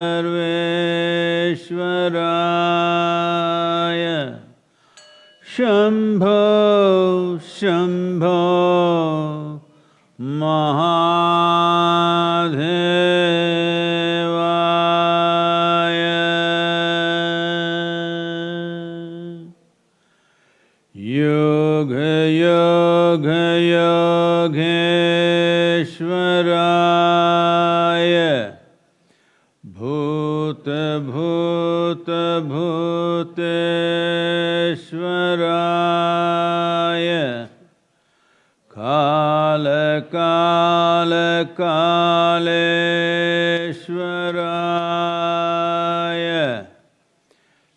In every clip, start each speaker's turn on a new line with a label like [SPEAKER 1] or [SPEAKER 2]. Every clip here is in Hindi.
[SPEAKER 1] सर्वेश्वराय शंभो शंभो महादेवाय योग योग योगेश्वराय भूत भूत भूतेश्वराय काल काल कालेश्वराय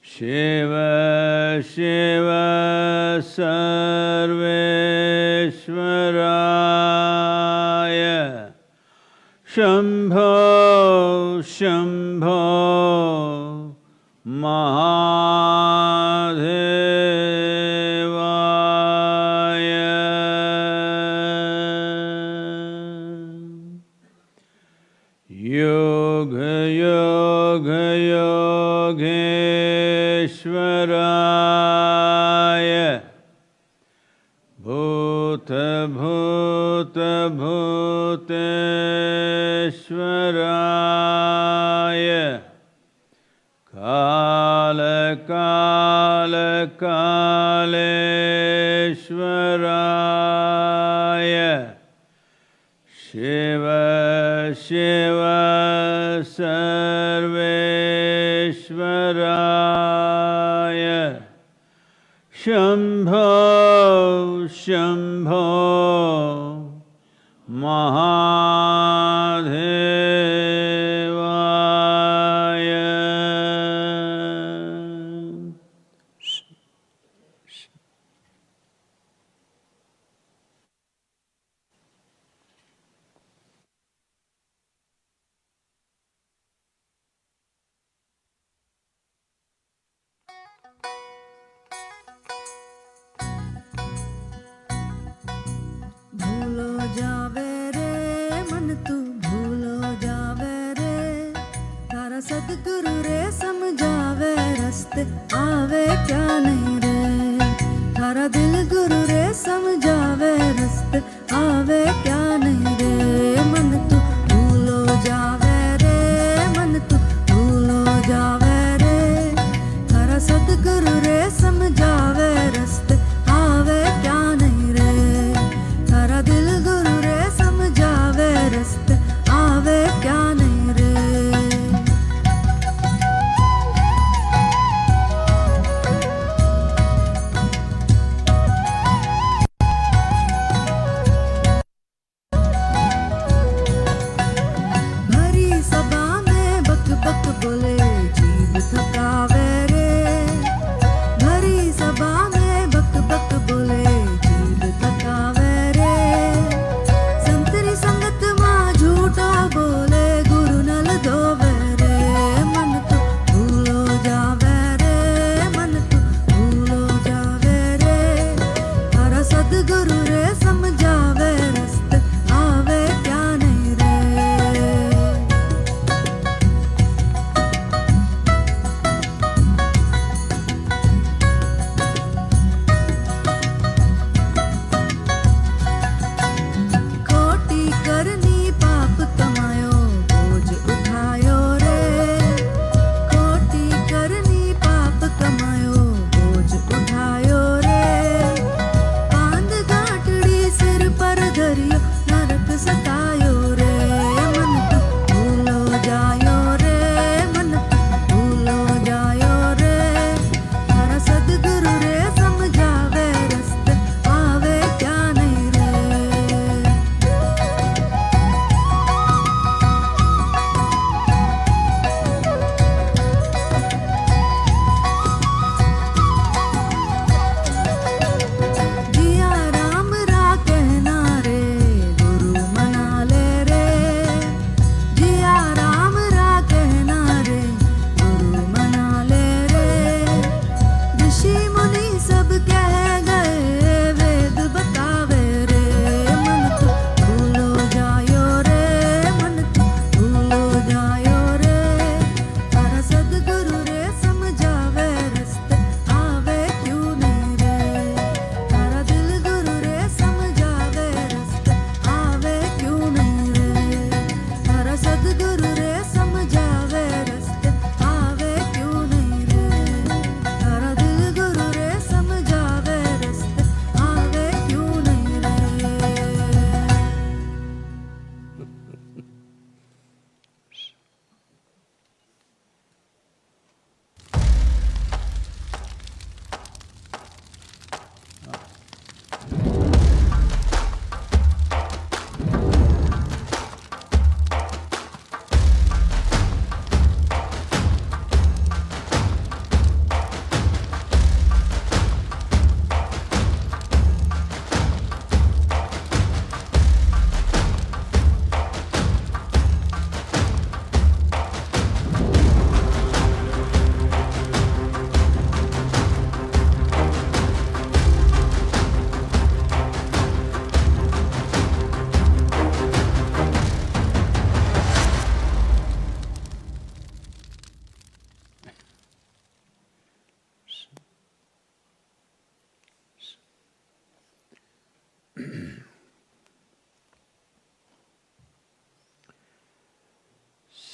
[SPEAKER 1] शिव शिव सर्वेश्वराय शंभो शंभो महादेवाय योग योग योगेश्वराय भूत भूत भूतेश्वराय काल काल कालेश्वराय शिव शिव सर्वेश्वराय शंभो शंभो महादेवाय
[SPEAKER 2] भूलो जावे रे मन तू भूलो जावे रे तारा सतगुरु रे समझावे रस्ते आवे क्या नहीं रे तारा दिल गुरु रे समझावे रस्ते आवे क्या नहीं रे मन तू भूलो जावे रे मन तू भूलो जावे रे तारा सतगुरु रे समझावे रस्ते आवे क्या नहीं रे तारा दिल गुरु रे समझावे रस्ते आवे क्या नहीं रे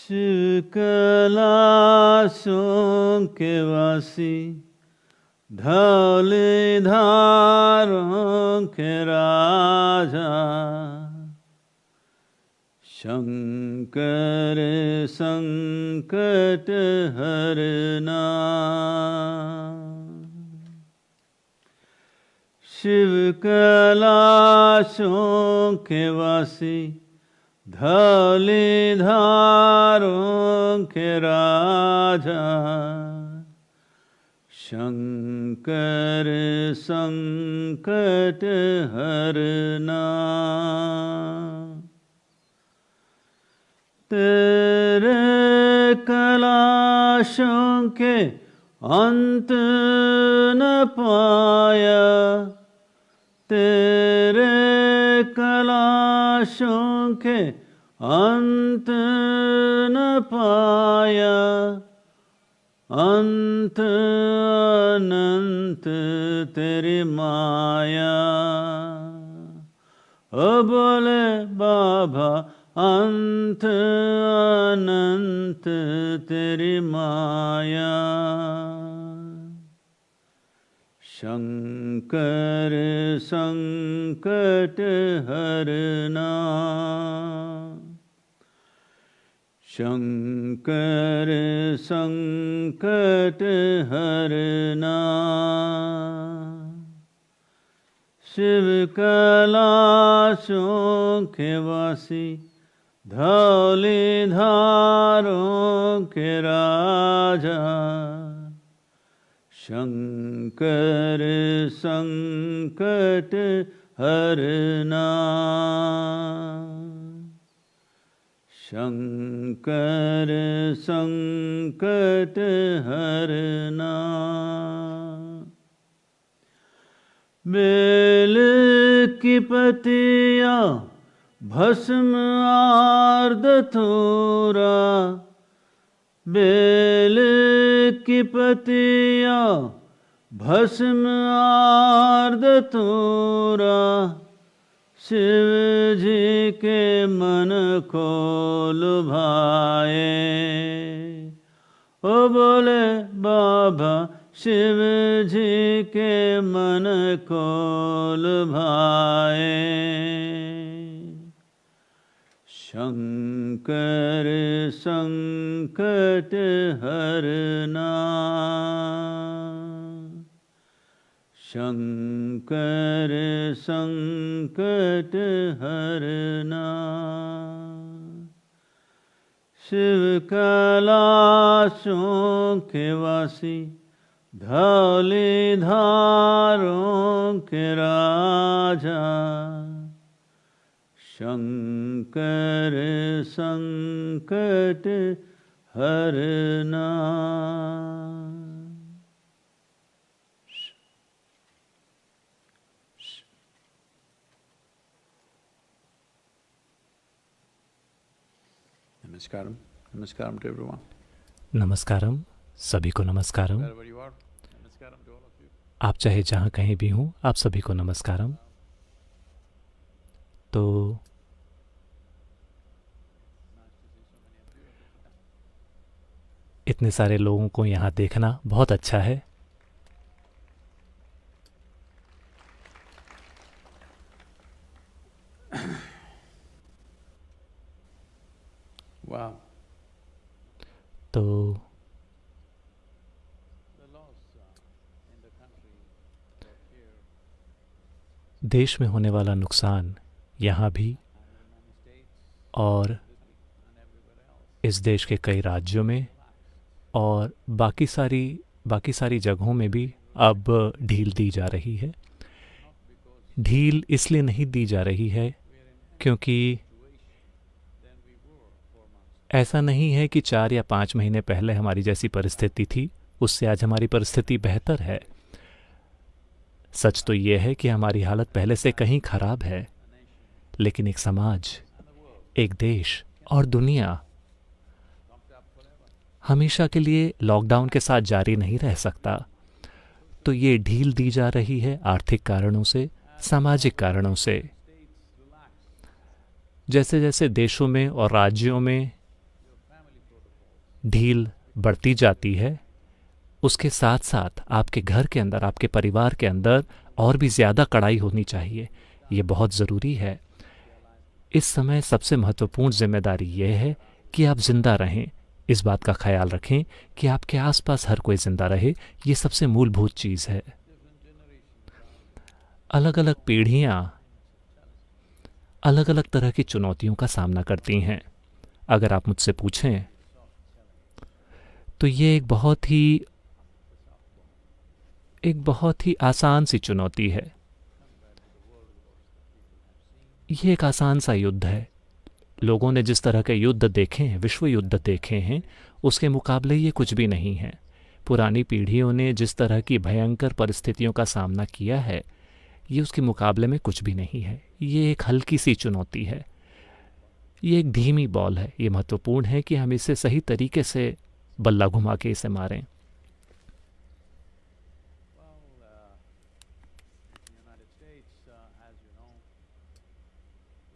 [SPEAKER 1] शिव कैलाशों के वासी धौली धारों के राजा शंकर संकट हरना। शिव कैलाशों के वासी धौली धारों के राजा शंकर संकट हरना। तेरे कैलाशों के अंत न पाया, तेरे कैलाशों के अंत न पाया, अंत अनंत तेरी माया। ओ बोले बाबा अंत अनंत तेरी माया। शंकर संकट हरना, शंकर संकट हरना। शिव कैलाशों के वासी धौली धारों के राजा शंकर संकट हरना, शंकर संकट हरना। बेल की पतिया भस्म आर्द थोरा, बेल की पतिया भस्म आर्द थोरा। शिव जी के मन को लुभाए, ओ बोले बाबा शिव जी के मन को लुभाए। शंकर संकट हरना, शंकर संकट हरना। शिव कैलाशों के वासी धौली धारों के राजा शंकर संकट हरना। नमस्कारम, नमस्कारम to everyone.
[SPEAKER 3] नमस्कारम, सभी को नमस्कारम।
[SPEAKER 1] Wherever you are, नमस्कारम to all of you.
[SPEAKER 3] आप चाहे जहाँ कहीं भी हों, आप सभी को नमस्कारम। तो इतने सारे लोगों को यहाँ देखना बहुत अच्छा है।
[SPEAKER 1] Wow.
[SPEAKER 3] तो
[SPEAKER 1] The loss in the country or here
[SPEAKER 3] देश में होने वाला नुकसान यहाँ भी
[SPEAKER 1] and in many states
[SPEAKER 3] और
[SPEAKER 1] and everywhere else
[SPEAKER 3] इस देश के कई राज्यों में और बाकी सारी जगहों में भी अब ढील दी जा रही है। ढील इसलिए नहीं दी जा रही है क्योंकि
[SPEAKER 1] than we were 4 months.
[SPEAKER 3] ऐसा नहीं है कि 4 या 5 महीने पहले हमारी जैसी परिस्थिति थी उससे आज हमारी परिस्थिति बेहतर है। सच तो ये है कि हमारी हालत पहले से कहीं खराब है, लेकिन एक समाज, एक देश और दुनिया हमेशा के लिए लॉकडाउन के साथ जारी नहीं रह सकता। तो ये ढील दी जा रही है आर्थिक कारणों से, सामाजिक कारणों से। जैसे जैसे देशों में और राज्यों में ढील बढ़ती जाती है, उसके साथ साथ आपके घर के अंदर, आपके परिवार के अंदर और भी ज़्यादा कड़ाई होनी चाहिए। ये बहुत ज़रूरी है। इस समय सबसे महत्वपूर्ण जिम्मेदारी यह है कि आप जिंदा रहें। इस बात का ख्याल रखें कि आपके आसपास हर कोई जिंदा रहे। ये सबसे मूलभूत चीज़ है। अलग अलग पीढ़ियाँ अलग अलग तरह की चुनौतियों का सामना करती हैं। अगर आप मुझसे पूछें तो ये एक बहुत ही आसान सी चुनौती है। ये एक आसान सा युद्ध है। लोगों ने जिस तरह के युद्ध देखे हैं, विश्व युद्ध देखे हैं, उसके मुकाबले ये कुछ भी नहीं है। पुरानी पीढ़ियों ने जिस तरह की भयंकर परिस्थितियों का सामना किया है, ये उसके मुकाबले में कुछ भी नहीं है। ये एक हल्की सी चुनौती है। ये एक धीमी बॉल है। ये महत्वपूर्ण है कि हम इसे सही तरीके से बल्ला घुमा के इसे मारें।
[SPEAKER 1] United States, as you know,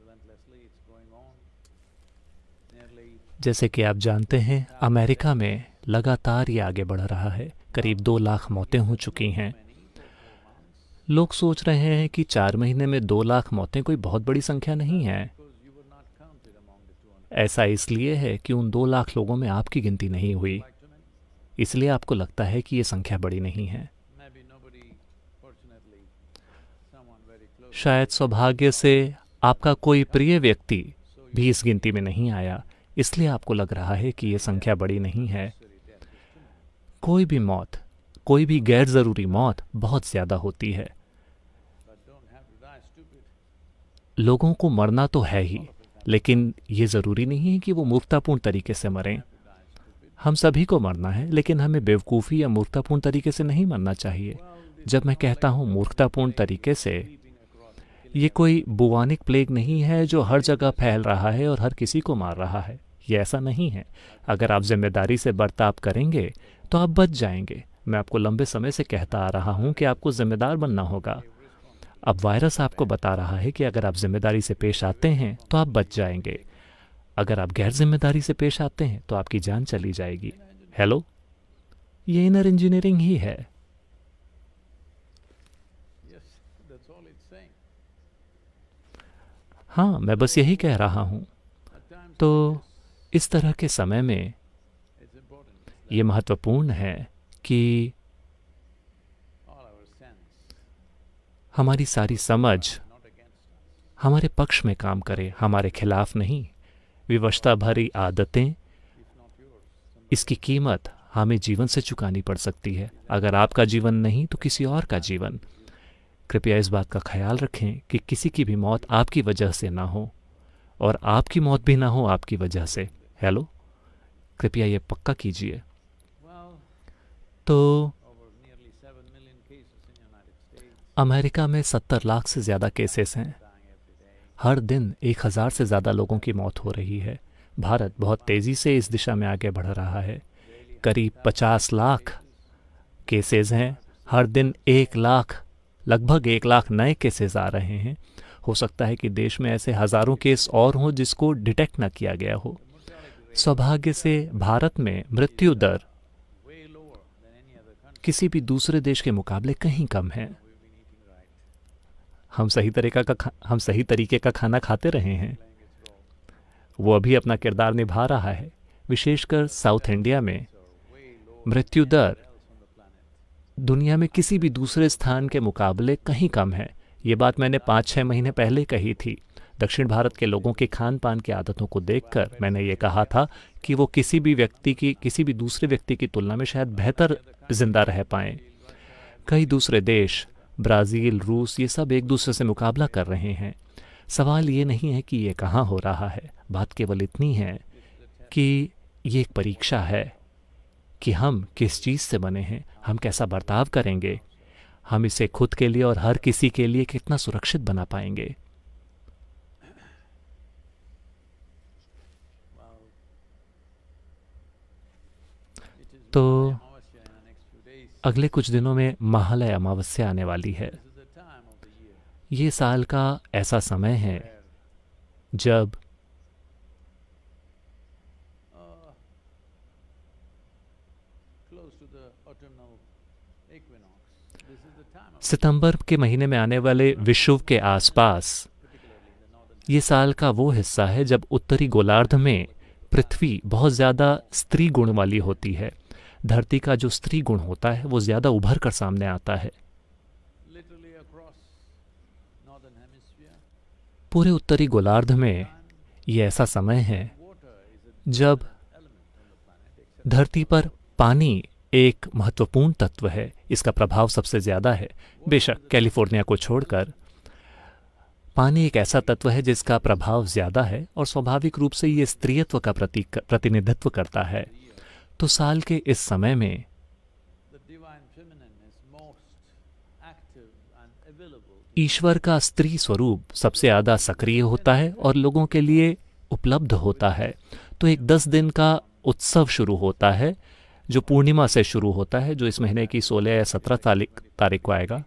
[SPEAKER 1] relentlessly it's going on. Nearly
[SPEAKER 3] जैसे कि आप जानते हैं, अमेरिका में लगातार ये आगे बढ़ रहा है। करीब 2 लाख मौतें हो चुकी हैं। लोग सोच रहे हैं कि 4 महीने में 2 लाख मौतें कोई बहुत बड़ी संख्या नहीं है।
[SPEAKER 1] because you were not counted among the 200.
[SPEAKER 3] ऐसा इसलिए है कि उन 2 लाख लोगों में आपकी गिनती नहीं हुई,
[SPEAKER 1] Quite too many.
[SPEAKER 3] इसलिए आपको लगता है कि ये संख्या बड़ी नहीं है।
[SPEAKER 1] Maybe nobody, fortunately, someone very close.
[SPEAKER 3] शायद सौभाग्य से आपका कोई प्रिय व्यक्ति भी इस गिनती में नहीं आया, इसलिए आपको लग रहा है कि ये संख्या बड़ी नहीं है।
[SPEAKER 1] Necessary death is too many.
[SPEAKER 3] कोई भी मौत, कोई भी गैर ज़रूरी मौत बहुत ज़्यादा होती है।
[SPEAKER 1] But don't have to die stupid.
[SPEAKER 3] लोगों को मरना तो है ही, लेकिन ये ज़रूरी नहीं है कि वो मूर्खतापूर्ण तरीके से मरें।
[SPEAKER 1] Die stupid.
[SPEAKER 3] हम सभी को मरना है, लेकिन हमें बेवकूफ़ी या मूर्खतापूर्ण तरीके से नहीं मरना चाहिए। जब मैं कहता हूँ मूर्खतापूर्ण तरीके से, ये कोई बुवानिक प्लेग नहीं है जो हर जगह फैल रहा है और हर किसी को मार रहा है। ये ऐसा नहीं है। अगर आप जिम्मेदारी से बर्ताव करेंगे तो आप बच जाएंगे। मैं आपको लंबे समय से कहता आ रहा हूँ कि आपको जिम्मेदार बनना होगा। अब वायरस आपको बता रहा है कि अगर आप जिम्मेदारी से पेश आते हैं तो आप बच जाएंगे। अगर आप गैर जिम्मेदारी से पेश आते हैं तो आपकी जान चली जाएगी। हेलो, ये इनर इंजीनियरिंग ही है।
[SPEAKER 1] Yes, that's all it's saying.
[SPEAKER 3] हाँ, मैं बस यही कह रहा हूँ।
[SPEAKER 1] At times
[SPEAKER 3] तो इस तरह के समय में
[SPEAKER 1] it's important
[SPEAKER 3] ये महत्वपूर्ण है कि
[SPEAKER 1] all our sense
[SPEAKER 3] हमारी सारी समझ
[SPEAKER 1] not against us.
[SPEAKER 3] हमारे पक्ष में काम करे, हमारे खिलाफ नहीं। विवशता भरी आदतें,
[SPEAKER 1] If not yours, somebody
[SPEAKER 3] इसकी कीमत हमें जीवन से चुकानी पड़ सकती है। अगर आपका जीवन नहीं तो किसी और का जीवन। कृपया इस बात का ख्याल रखें कि किसी की भी मौत आपकी वजह से ना हो, और आपकी मौत भी ना हो आपकी वजह से। हेलो, कृपया ये पक्का कीजिए।
[SPEAKER 1] Well,
[SPEAKER 3] तो
[SPEAKER 1] over nearly 7 million cases in United States,
[SPEAKER 3] America में 70 लाख से ज़्यादा केसेस हैं।
[SPEAKER 1] dying every day.
[SPEAKER 3] हर दिन 1000 से ज़्यादा लोगों की मौत हो रही है। भारत बहुत तेज़ी से इस दिशा में आगे बढ़ रहा है। करीब 50 लाख केसेस हैं। हर दिन 1 लाख, लगभग 1 लाख नए केसेस आ रहे हैं। हो सकता है कि देश में ऐसे हज़ारों केस और हों जिसको डिटेक्ट ना किया गया हो। सौभाग्य से भारत में मृत्यु दर
[SPEAKER 1] Way lower than any other country.
[SPEAKER 3] किसी भी दूसरे देश के मुकाबले कहीं कम है।
[SPEAKER 1] We've been eating right,
[SPEAKER 3] हम सही तरीके का खाना खाते रहे हैं।
[SPEAKER 1] playing its role.
[SPEAKER 3] वो अभी अपना किरदार निभा रहा है। विशेषकर साउथ इंडिया में
[SPEAKER 1] So way lower
[SPEAKER 3] मृत्यु
[SPEAKER 1] than
[SPEAKER 3] दर
[SPEAKER 1] anywhere else on the planet.
[SPEAKER 3] दुनिया में किसी भी दूसरे स्थान के मुकाबले कहीं कम है। ये बात मैंने 5-6 महीने पहले कही थी। दक्षिण भारत के लोगों के खान पान की आदतों को देखकर मैंने ये कहा था कि वो किसी भी दूसरे व्यक्ति की तुलना में शायद बेहतर जिंदा रह पाएं। कई दूसरे देश, ब्राज़ील, रूस, ये सब एक दूसरे से मुकाबला कर रहे हैं। सवाल ये नहीं है कि ये कहाँ हो रहा है। बात केवल इतनी है कि ये एक परीक्षा है कि हम किस चीज़ से बने हैं, हम कैसा बर्ताव करेंगे, हम इसे खुद के लिए और हर किसी के लिए कितना सुरक्षित बना पाएंगे।
[SPEAKER 1] Well, it is
[SPEAKER 3] तो
[SPEAKER 1] Amavasya in the next few days.
[SPEAKER 3] अगले कुछ दिनों में महालय अमावस्या आने वाली है।
[SPEAKER 1] This is the time of the year
[SPEAKER 3] ये साल का ऐसा समय है
[SPEAKER 1] where
[SPEAKER 3] जब
[SPEAKER 1] uh, close to the autumnal equinox. This is the time of
[SPEAKER 3] सितंबर के महीने में आने वाले विषुव के आसपास
[SPEAKER 1] particularly in the northern
[SPEAKER 3] ये साल का वो हिस्सा है जब उत्तरी गोलार्ध में पृथ्वी बहुत ज़्यादा स्त्री गुण वाली होती है। धरती का जो स्त्री गुण होता है वो ज़्यादा उभर कर सामने आता है।
[SPEAKER 1] literally across northern hemisphere.
[SPEAKER 3] पूरे उत्तरी गोलार्ध में ये ऐसा समय है
[SPEAKER 1] Water is a
[SPEAKER 3] जब
[SPEAKER 1] element on the planet, except
[SPEAKER 3] धरती पर पानी एक महत्वपूर्ण तत्व है, इसका प्रभाव सबसे ज़्यादा है। बेशक कैलिफोर्निया को छोड़कर पानी एक ऐसा तत्व है जिसका प्रभाव ज़्यादा है और स्वाभाविक रूप से ये स्त्रीत्व का प्रतिनिधित्व करता है। तो साल के इस समय में
[SPEAKER 1] the divine feminine is most active and available.
[SPEAKER 3] ईश्वर का स्त्री स्वरूप सबसे ज़्यादा सक्रिय होता है और लोगों के लिए उपलब्ध होता है। तो एक 10 दिन का उत्सव शुरू होता है जो पूर्णिमा से शुरू होता है, जो इस महीने की 16 या 17 तारीख को आएगा।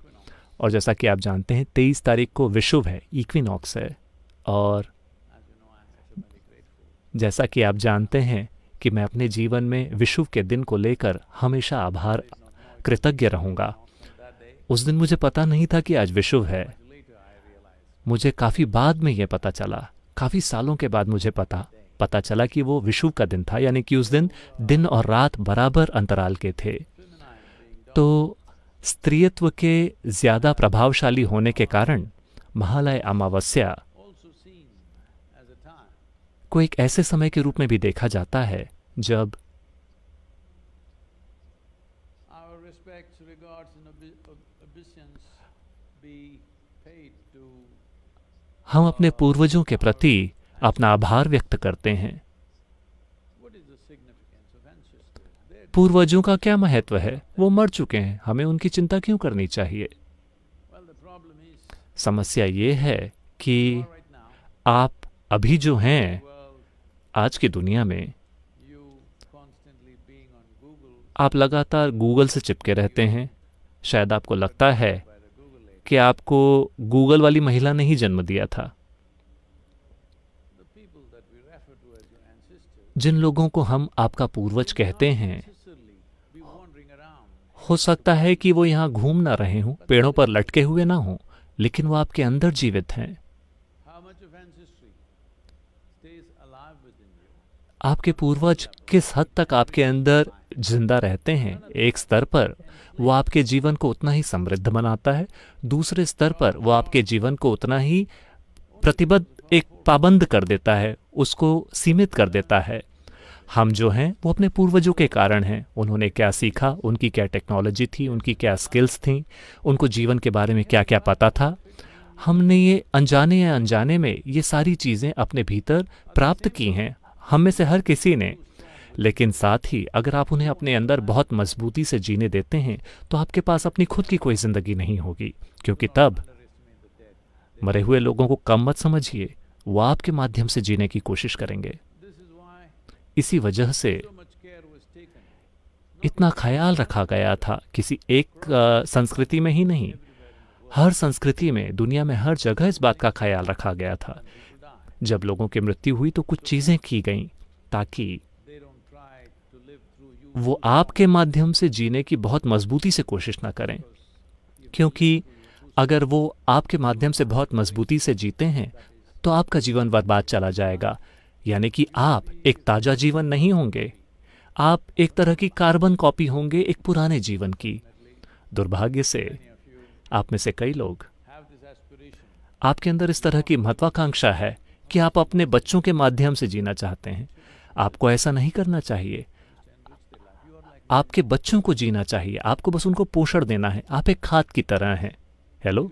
[SPEAKER 3] और जैसा कि आप जानते हैं 23 तारीख को विषुव है, इक्विनॉक्स है। और
[SPEAKER 1] As you know, I am eternally grateful.
[SPEAKER 3] जैसा कि आप जानते हैं कि मैं अपने जीवन में विषुव के दिन को लेकर हमेशा आभार कृतज्ञ रहूँगा।
[SPEAKER 1] From that day,
[SPEAKER 3] उस दिन मुझे पता नहीं था कि आज विषुव है।
[SPEAKER 1] later I realized
[SPEAKER 3] मुझे काफ़ी बाद में ये पता चला, काफ़ी सालों के बाद मुझे पता चला कि वो विषुव का दिन था, यानी कि उस दिन और रात बराबर अंतराल के थे।
[SPEAKER 1] feminine being
[SPEAKER 3] तो स्त्रीत्व के ज़्यादा प्रभावशाली होने के कारण महालय अमावस्या
[SPEAKER 1] also seen as a time
[SPEAKER 3] को एक ऐसे समय के रूप में भी देखा जाता है जब
[SPEAKER 1] our respects, regards, and obeisance be paid to
[SPEAKER 3] हम अपने पूर्वजों के प्रति अपना आभार व्यक्त करते हैं।
[SPEAKER 1] what is the significance of ancestors. Their
[SPEAKER 3] पूर्वजों का क्या महत्व है? वो मर चुके हैं, हमें उनकी चिंता क्यों करनी चाहिए?
[SPEAKER 1] well, the problem is
[SPEAKER 3] समस्या ये है कि
[SPEAKER 1] right now,
[SPEAKER 3] आप अभी जो हैं
[SPEAKER 1] well,
[SPEAKER 3] आज की दुनिया में
[SPEAKER 1] you constantly being on Google
[SPEAKER 3] आप लगातार गूगल से चिपके रहते हैं। शायद आपको लगता है
[SPEAKER 1] by the Google lady.
[SPEAKER 3] कि आपको गूगल वाली महिला ने ही जन्म दिया था।
[SPEAKER 1] The people that we refer to as your ancestors
[SPEAKER 3] जिन लोगों को हम आपका पूर्वज कहते हैं,
[SPEAKER 1] necessarily be wandering around.
[SPEAKER 3] हो सकता है कि वो यहाँ घूम ना रहे हों, पेड़ों पर लटके हुए ना हों, लेकिन वो आपके अंदर जीवित हैं।
[SPEAKER 1] How much of ancestry stays alive within you?
[SPEAKER 3] आपके पूर्वज किस हद तक आपके अंदर जिंदा रहते हैं? एक स्तर पर वो आपके जीवन को उतना ही समृद्ध बनाता है, दूसरे स्तर पर वो आपके जीवन को उतना ही प्रतिबद्ध एक पाबंद कर देता है, उसको सीमित कर देता है। हम जो हैं वो अपने पूर्वजों के कारण हैं। उन्होंने क्या सीखा, उनकी क्या टेक्नोलॉजी थी, उनकी क्या स्किल्स थी, उनको जीवन के बारे में क्या क्या पता था। हमने ये अनजाने या अनजाने में ये सारी चीज़ें अपने भीतर प्राप्त की हैं, हम में से हर किसी ने। लेकिन साथ ही अगर आप उन्हें अपने अंदर बहुत मजबूती से जीने देते हैं तो आपके पास अपनी खुद की कोई ज़िंदगी नहीं होगी, क्योंकि तब मरे हुए लोगों को कम मत समझिए, वो आपके माध्यम से जीने की कोशिश करेंगे।
[SPEAKER 1] This is why
[SPEAKER 3] इसी वजह से
[SPEAKER 1] so much care was taken.
[SPEAKER 3] इतना ख्याल रखा गया था, किसी एक संस्कृति में ही नहीं, हर संस्कृति में, दुनिया में हर जगह इस बात का ख्याल रखा गया था। जब लोगों की मृत्यु हुई तो कुछ चीज़ें की गईं ताकि
[SPEAKER 1] They don't try to live through you.
[SPEAKER 3] वो आपके माध्यम से जीने की बहुत मजबूती से कोशिश ना करें, क्योंकि अगर वो आपके माध्यम से बहुत मजबूती से जीते हैं तो आपका जीवन बर्बाद चला जाएगा। यानी कि आप एक ताज़ा जीवन नहीं होंगे, आप एक तरह की कार्बन कॉपी होंगे एक पुराने जीवन की। दुर्भाग्य से आप में से कई लोग,
[SPEAKER 1] Have this aspiration.
[SPEAKER 3] आपके अंदर इस तरह की महत्वाकांक्षा है कि आप अपने बच्चों के माध्यम से जीना चाहते हैं। आपको ऐसा नहीं करना चाहिए, आपके बच्चों को जीना चाहिए, आपको बस उनको पोषण देना है। आप एक खाद की तरह हैं। हेलो,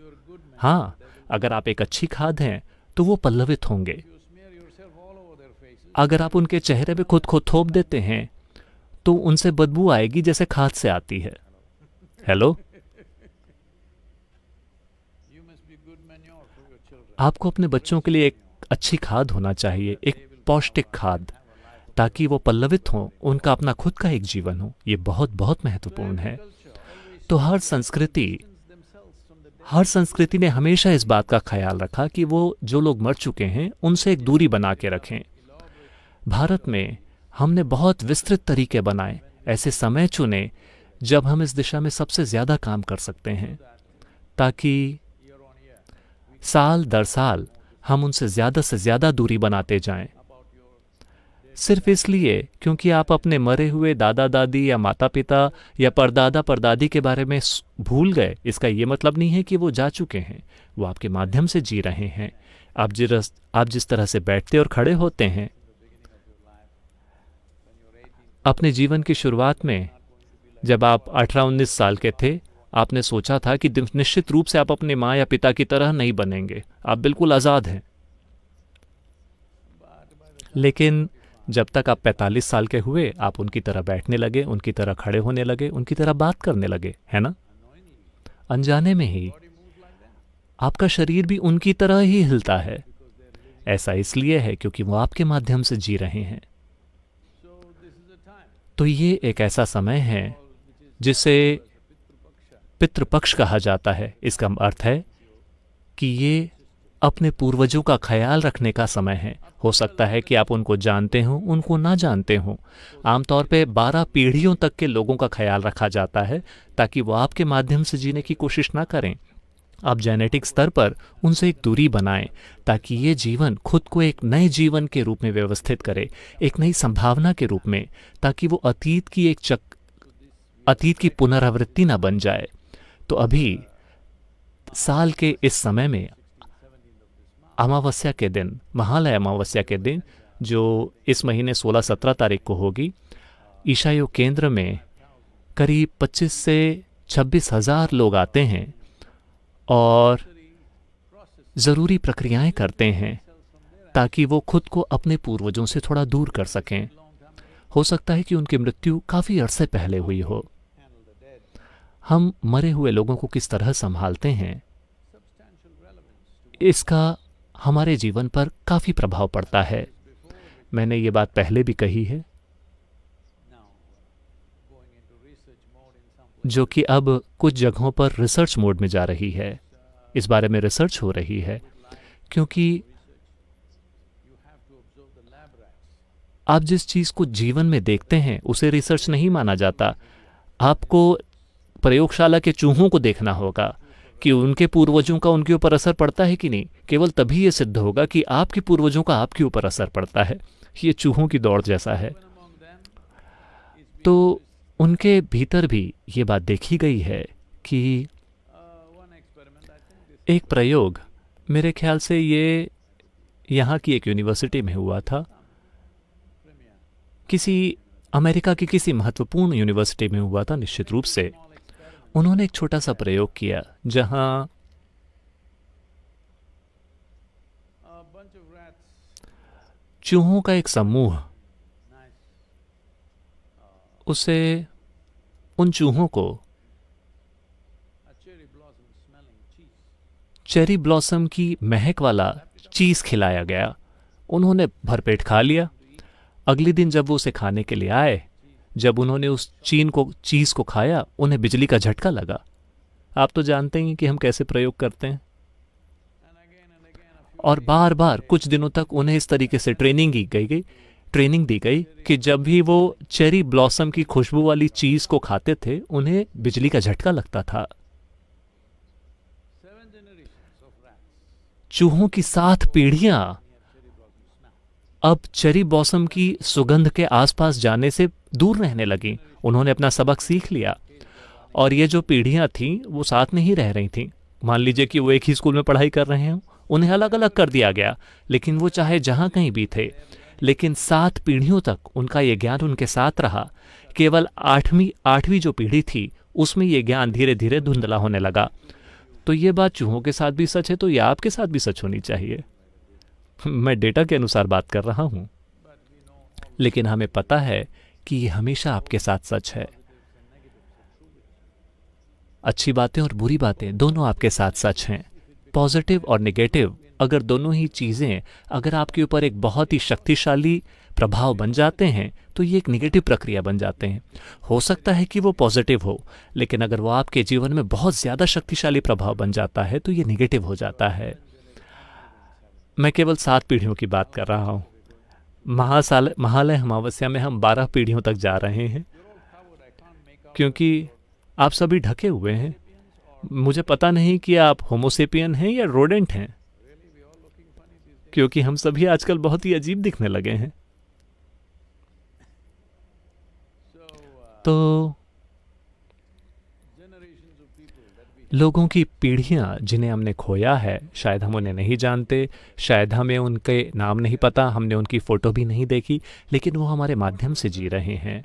[SPEAKER 3] हाँ, अगर आप एक अच्छी खाद हैं तो वो पल्लवित होंगे।
[SPEAKER 1] You smear yourself all over their faces.
[SPEAKER 3] अगर आप उनके चेहरे पे खुद को थोप देते हैं तो उनसे बदबू आएगी जैसे खाद से आती है। Hello,
[SPEAKER 1] You must be good manure for your children.
[SPEAKER 3] आपको अपने बच्चों के लिए एक अच्छी खाद होना चाहिए, एक पौष्टिक खाद, ताकि वो पल्लवित हों, उनका अपना खुद का एक जीवन हो। ये बहुत बहुत महत्वपूर्ण है। तो हर संस्कृति ने हमेशा इस बात का ख्याल रखा कि वो जो लोग मर चुके हैं उनसे एक दूरी बना के रखें। भारत में हमने बहुत विस्तृत तरीके बनाए, ऐसे समय चुनें जब हम इस दिशा में सबसे ज़्यादा काम कर सकते हैं, ताकि साल दर साल हम उनसे ज़्यादा से ज़्यादा दूरी बनाते जाएं। सिर्फ इसलिए क्योंकि आप अपने मरे हुए दादा दादी या माता पिता या परदादा परदादी के बारे में भूल गए, इसका ये मतलब नहीं है कि वो जा चुके हैं। वो आपके माध्यम से जी रहे हैं। आप जिस तरह से बैठते और खड़े होते हैं, अपने जीवन की शुरुआत में जब आप 18-19 साल के थे, आपने सोचा था कि निश्चित रूप से आप अपने माँ या पिता की तरह नहीं बनेंगे, आप बिल्कुल आज़ाद हैं। लेकिन जब तक आप 45 साल के हुए, आप उनकी तरह बैठने लगे, उनकी तरह खड़े होने लगे, उनकी तरह बात करने लगे, है ना? अनजाने में ही आपका शरीर भी उनकी तरह ही हिलता है। ऐसा इसलिए है क्योंकि वो आपके माध्यम से जी रहे हैं। तो ये एक ऐसा समय है जिसे पितृपक्ष कहा जाता है। इसका अर्थ है कि ये अपने पूर्वजों का ख्याल रखने का समय है। हो सकता है कि आप उनको जानते हो, उनको ना जानते हो। आमतौर पे 12 पीढ़ियों तक के लोगों का ख्याल रखा जाता है ताकि वो आपके माध्यम से जीने की कोशिश ना करें। आप जेनेटिक स्तर पर उनसे एक दूरी बनाएं ताकि ये जीवन खुद को एक नए जीवन के रूप में व्यवस्थित करे, एक नई संभावना के रूप में, ताकि वो अतीत की पुनरावृत्ति ना बन जाए। तो अभी साल के इस समय में अमावस्या के दिन, महालय अमावस्या के दिन, जो इस महीने 16-17 तारीख को होगी, ईशा योग केंद्र में करीब 25 से 26 हज़ार लोग आते हैं और ज़रूरी प्रक्रियाएं करते हैं ताकि वो खुद को अपने पूर्वजों से थोड़ा दूर कर सकें। हो सकता है कि उनकी मृत्यु काफ़ी अरसे पहले हुई हो। हम मरे हुए लोगों को किस तरह संभालते हैं, इसका हमारे जीवन पर काफ़ी प्रभाव पड़ता है। मैंने ये बात पहले भी कही है, जो कि अब कुछ जगहों पर रिसर्च मोड में जा रही है। इस बारे में रिसर्च हो रही है क्योंकि आप जिस चीज़ को जीवन में देखते हैं उसे रिसर्च नहीं माना जाता। आपको प्रयोगशाला के चूहों को देखना होगा कि उनके पूर्वजों का उनके ऊपर असर पड़ता है कि नहीं। केवल तभी ये सिद्ध होगा कि आपके पूर्वजों का आपके ऊपर असर पड़ता है। ये चूहों की दौड़ जैसा है। तो उनके भीतर भी ये बात देखी गई है कि एक प्रयोग, मेरे ख्याल से ये यहाँ की एक यूनिवर्सिटी में हुआ था, किसी अमेरिका की किसी महत्वपूर्ण यूनिवर्सिटी में हुआ था। निश्चित रूप से उन्होंने एक छोटा सा प्रयोग किया जहां चूहों का एक समूह, उसे उन चूहों को चेरी ब्लॉसम की महक वाला चीज़ खिलाया गया। उन्होंने भरपेट खा लिया। अगले दिन जब वो उसे खाने के लिए आए, जब उन्होंने उस चीज़ को खाया, उन्हें बिजली का झटका लगा। आप तो जानते हैं कि हम कैसे प्रयोग करते हैं। और बार बार कुछ दिनों तक उन्हें इस तरीके से ट्रेनिंग दी गई कि जब भी वो चेरी ब्लॉसम की खुशबू वाली चीज़ को खाते थे, उन्हें बिजली का झटका लगता था। चूहों की 7 पीढ़ियां अब चेरी ब्लॉसम की सुगंध के आसपास जाने से दूर रहने लगी। उन्होंने अपना सबक सीख लिया और ये जो पीढ़ियां थीं वो साथ में ही रह रही थीं। मान लीजिए कि वो एक ही स्कूल में पढ़ाई कर रहे हों, उन्हें अलग अलग कर दिया गया, लेकिन वो चाहे जहां कहीं भी थे, लेकिन 7 पीढ़ियों तक उनका ये ज्ञान उनके साथ रहा। केवल 8वीं जो पीढ़ी थी उसमें ये ज्ञान धीरे धीरे धुंधला होने लगा। तो ये बात चूहों के साथ भी सच है, तो ये आपके साथ भी सच होनी चाहिए। मैं डेटा के अनुसार बात कर रहा हूं, लेकिन हमें पता है कि ये हमेशा आपके साथ सच है। अच्छी बातें और बुरी बातें दोनों आपके साथ सच हैं। पॉजिटिव और नेगेटिव, अगर दोनों ही चीज़ें अगर आपके ऊपर एक बहुत ही शक्तिशाली प्रभाव बन जाते हैं तो ये एक नेगेटिव प्रक्रिया बन जाते हैं। हो सकता है कि वो पॉजिटिव हो, लेकिन अगर वो आपके जीवन में बहुत ज़्यादा शक्तिशाली प्रभाव बन जाता है तो ये नेगेटिव हो जाता है। मैं केवल 7 पीढ़ियों की बात कर रहा हूँ। महालय अमावस्या में हम 12 पीढ़ियों तक जा रहे हैं। क्योंकि आप सभी ढके हुए हैं। मुझे पता नहीं कि आप होमोसेपियन हैं या रोडेंट हैं, क्योंकि हम सभी आजकल बहुत ही अजीब दिखने लगे हैं। तो लोगों की पीढ़ियां जिन्हें हमने खोया है, शायद हम उन्हें नहीं जानते, शायद हमें उनके नाम नहीं पता, हमने उनकी फ़ोटो भी नहीं देखी, लेकिन वो हमारे माध्यम से जी रहे हैं।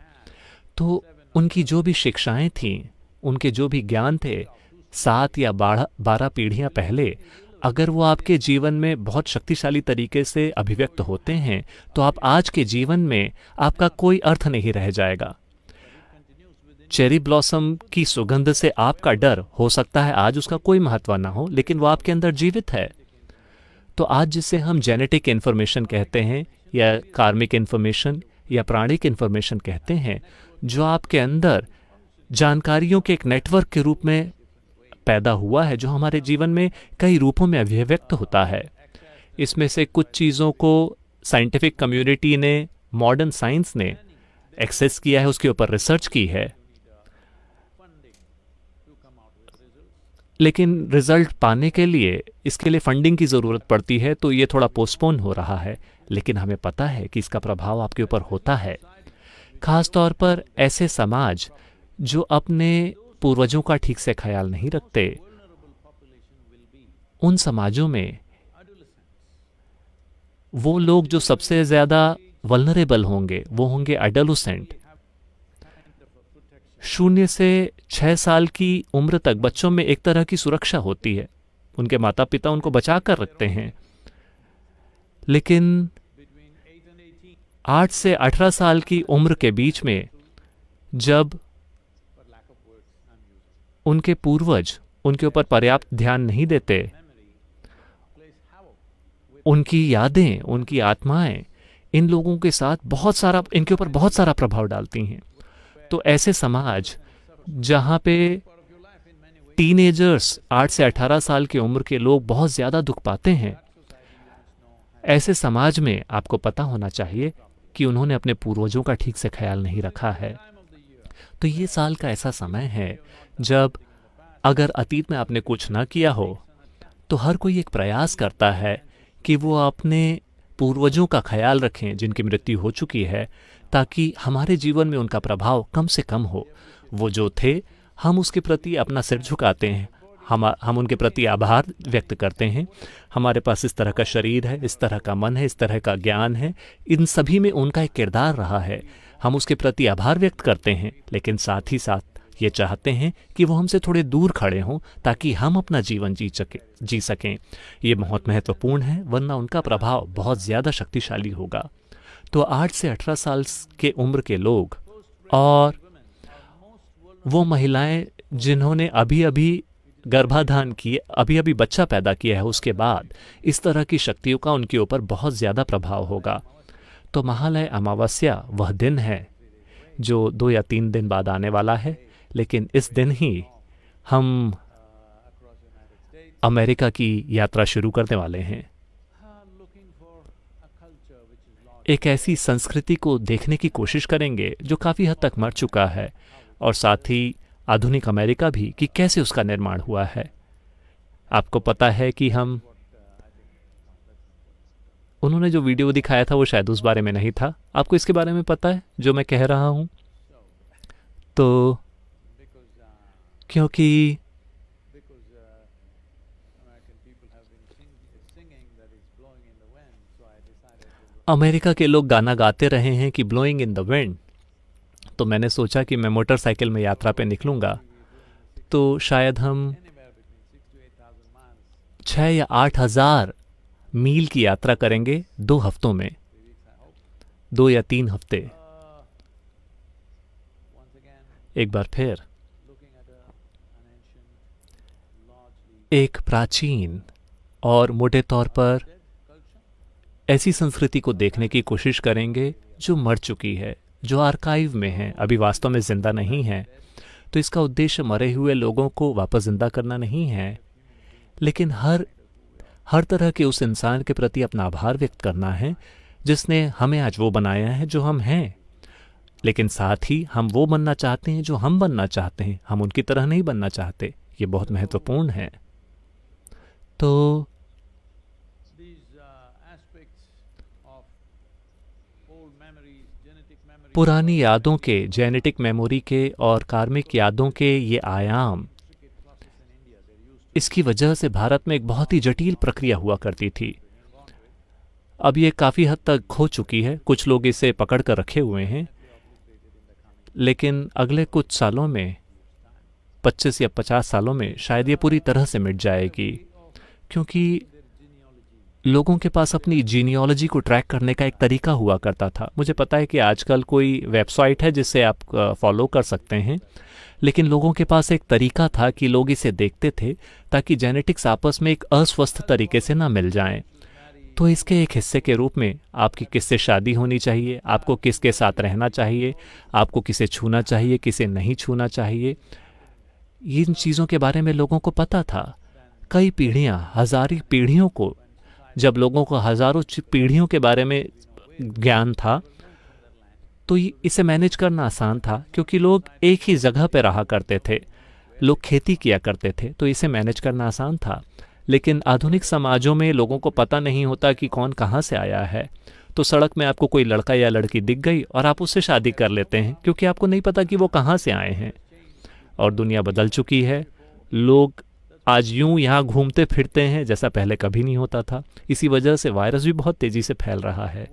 [SPEAKER 3] तो उनकी जो भी शिक्षाएं थीं, उनके जो भी ज्ञान थे, 7 या 12 पीढ़ियां पहले, अगर वो आपके जीवन में बहुत शक्तिशाली तरीके से अभिव्यक्त होते हैं, तो आप आज के जीवन में आपका कोई अर्थ नहीं रह जाएगा। चेरी ब्लॉसम की सुगंध से आपका डर हो सकता है आज उसका कोई महत्व ना हो, लेकिन वो आपके अंदर जीवित है। तो आज जिसे हम जेनेटिक इन्फॉर्मेशन कहते हैं या कार्मिक इन्फॉर्मेशन या प्राणिक इन्फॉर्मेशन कहते हैं, जो आपके अंदर जानकारियों के एक नेटवर्क के रूप में पैदा हुआ है, जो हमारे जीवन में कई रूपों में अभिव्यक्त होता है। इसमें से कुछ चीज़ों को साइंटिफिक कम्युनिटी ने, मॉडर्न साइंस ने एक्सेस किया है, उसके ऊपर रिसर्च की है, लेकिन रिजल्ट पाने के लिए इसके लिए फंडिंग की ज़रूरत पड़ती है, तो ये थोड़ा पोस्टपोन हो रहा है। लेकिन हमें पता है कि इसका प्रभाव आपके ऊपर होता है, खास तौर पर ऐसे समाज जो अपने पूर्वजों का ठीक से ख्याल नहीं रखते। उन समाजों में वो लोग जो सबसे ज़्यादा वल्नरेबल होंगे वो होंगे एडोलेसेंट। 0 से 6 साल की उम्र तक बच्चों में एक तरह की सुरक्षा होती है, उनके माता पिता उनको बचा कर रखते हैं। लेकिन 8 से 18 साल की उम्र के बीच में जब उनके पूर्वज उनके ऊपर पर्याप्त ध्यान नहीं देते, उनकी यादें, उनकी आत्माएं इन लोगों के साथ इनके ऊपर बहुत सारा प्रभाव डालती हैं। तो ऐसे समाज जहाँ पे टीनेजर्स 8 से 18 साल की उम्र के लोग बहुत ज़्यादा दुख पाते हैं, ऐसे समाज में आपको पता होना चाहिए कि उन्होंने अपने पूर्वजों का ठीक से ख्याल नहीं रखा है। तो ये साल का ऐसा समय है जब अगर अतीत में आपने कुछ ना किया हो, तो हर कोई एक प्रयास करता है कि वो अपने पूर्वजों का ख्याल रखें जिनकी मृत्यु हो चुकी है, ताकि हमारे जीवन में उनका प्रभाव कम से कम हो। वो जो थे, हम उसके प्रति अपना सिर झुकाते हैं, हम उनके प्रति आभार व्यक्त करते हैं। हमारे पास इस तरह का शरीर है, इस तरह का मन है, इस तरह का ज्ञान है, इन सभी में उनका एक किरदार रहा है। हम उसके प्रति आभार व्यक्त करते हैं, लेकिन साथ ही साथ ये चाहते हैं कि वो हमसे थोड़े दूर खड़े हों, ताकि हम अपना जीवन जी सकें। ये बहुत महत्वपूर्ण है, वरना उनका प्रभाव बहुत ज़्यादा शक्तिशाली होगा। तो 8 से 18 साल के उम्र के लोग और वो महिलाएं जिन्होंने अभी अभी गर्भाधान किए, अभी अभी बच्चा पैदा किया है, उसके बाद इस तरह की शक्तियों का उनके ऊपर बहुत ज़्यादा प्रभाव होगा। तो महालय अमावस्या वह दिन है जो 2 या 3 दिन बाद आने वाला है, लेकिन इस दिन ही हम अमेरिका की यात्रा शुरू करने वाले हैं। एक ऐसी संस्कृति को देखने की कोशिश करेंगे जो काफ़ी हद तक मर चुका है, और साथ ही आधुनिक अमेरिका भी, कि कैसे उसका निर्माण हुआ है। आपको पता है कि उन्होंने जो वीडियो दिखाया था वो शायद उस बारे में नहीं था। आपको इसके बारे में पता है जो मैं कह रहा हूँ? तो क्योंकि अमेरिका के लोग गाना गाते रहे हैं कि ब्लोइंग इन द विंड, तो मैंने सोचा कि मैं मोटरसाइकिल में यात्रा पे निकलूंगा, तो शायद हम 6 या 8 हज़ार मील की यात्रा करेंगे 2 हफ्तों में, 2 या 3 हफ्ते। एक बार फिर एक प्राचीन और मोटे तौर पर ऐसी संस्कृति को देखने की कोशिश करेंगे जो मर चुकी है, जो आर्काइव में है, अभी वास्तव में जिंदा नहीं है। तो इसका उद्देश्य मरे हुए लोगों को वापस जिंदा करना नहीं है, लेकिन हर तरह के उस इंसान के प्रति अपना आभार व्यक्त करना है जिसने हमें आज वो बनाया है जो हम हैं। लेकिन साथ ही हम वो बनना चाहते हैं जो हम बनना चाहते हैं, हम उनकी तरह नहीं बनना चाहते। ये बहुत महत्वपूर्ण है। तो
[SPEAKER 1] these aspects of old memories, genetic memories,
[SPEAKER 3] पुरानी यादों के, जेनेटिक मेमोरी के और कार्मिक यादों के ये आयाम,
[SPEAKER 1] intricate process in India. There used to
[SPEAKER 3] इसकी वजह से भारत में एक बहुत ही जटिल प्रक्रिया हुआ करती थी। अब ये काफ़ी हद तक खो चुकी है, कुछ लोग इसे पकड़ कर रखे हुए हैं, लेकिन अगले कुछ सालों में, 25 या 50 सालों में शायद ये पूरी तरह से मिट जाएगी, क्योंकि लोगों के पास अपनी जीनियोलॉजी को ट्रैक करने का एक तरीका हुआ करता था। मुझे पता है कि आजकल कोई वेबसाइट है जिससे आप फॉलो कर सकते हैं, लेकिन लोगों के पास एक तरीका था कि लोग इसे देखते थे ताकि जेनेटिक्स आपस में एक अस्वस्थ तरीके से ना मिल जाएं। तो इसके एक हिस्से के रूप में आपकी किससे शादी होनी चाहिए, आपको किसके साथ रहना चाहिए, आपको किसे छूना चाहिए, किसे नहीं छूना चाहिए, इन चीज़ों के बारे में लोगों को पता था। कई पीढ़ियाँ, हज़ारों पीढ़ियों को, जब लोगों को हज़ारों पीढ़ियों के बारे में ज्ञान था, तो इसे मैनेज करना आसान था, क्योंकि लोग एक ही जगह पर रहा करते थे, लोग खेती किया करते थे, तो इसे मैनेज करना आसान था। लेकिन आधुनिक समाजों में लोगों को पता नहीं होता कि कौन कहाँ से आया है। तो सड़क में आपको कोई लड़का या लड़की दिख गई और आप उससे शादी कर लेते हैं, क्योंकि आपको नहीं पता कि वो कहाँ से आए हैं। और दुनिया बदल चुकी है, लोग आज यूं यहाँ घूमते फिरते हैं जैसा पहले कभी नहीं होता था। इसी वजह से वायरस भी बहुत तेज़ी से फैल रहा है।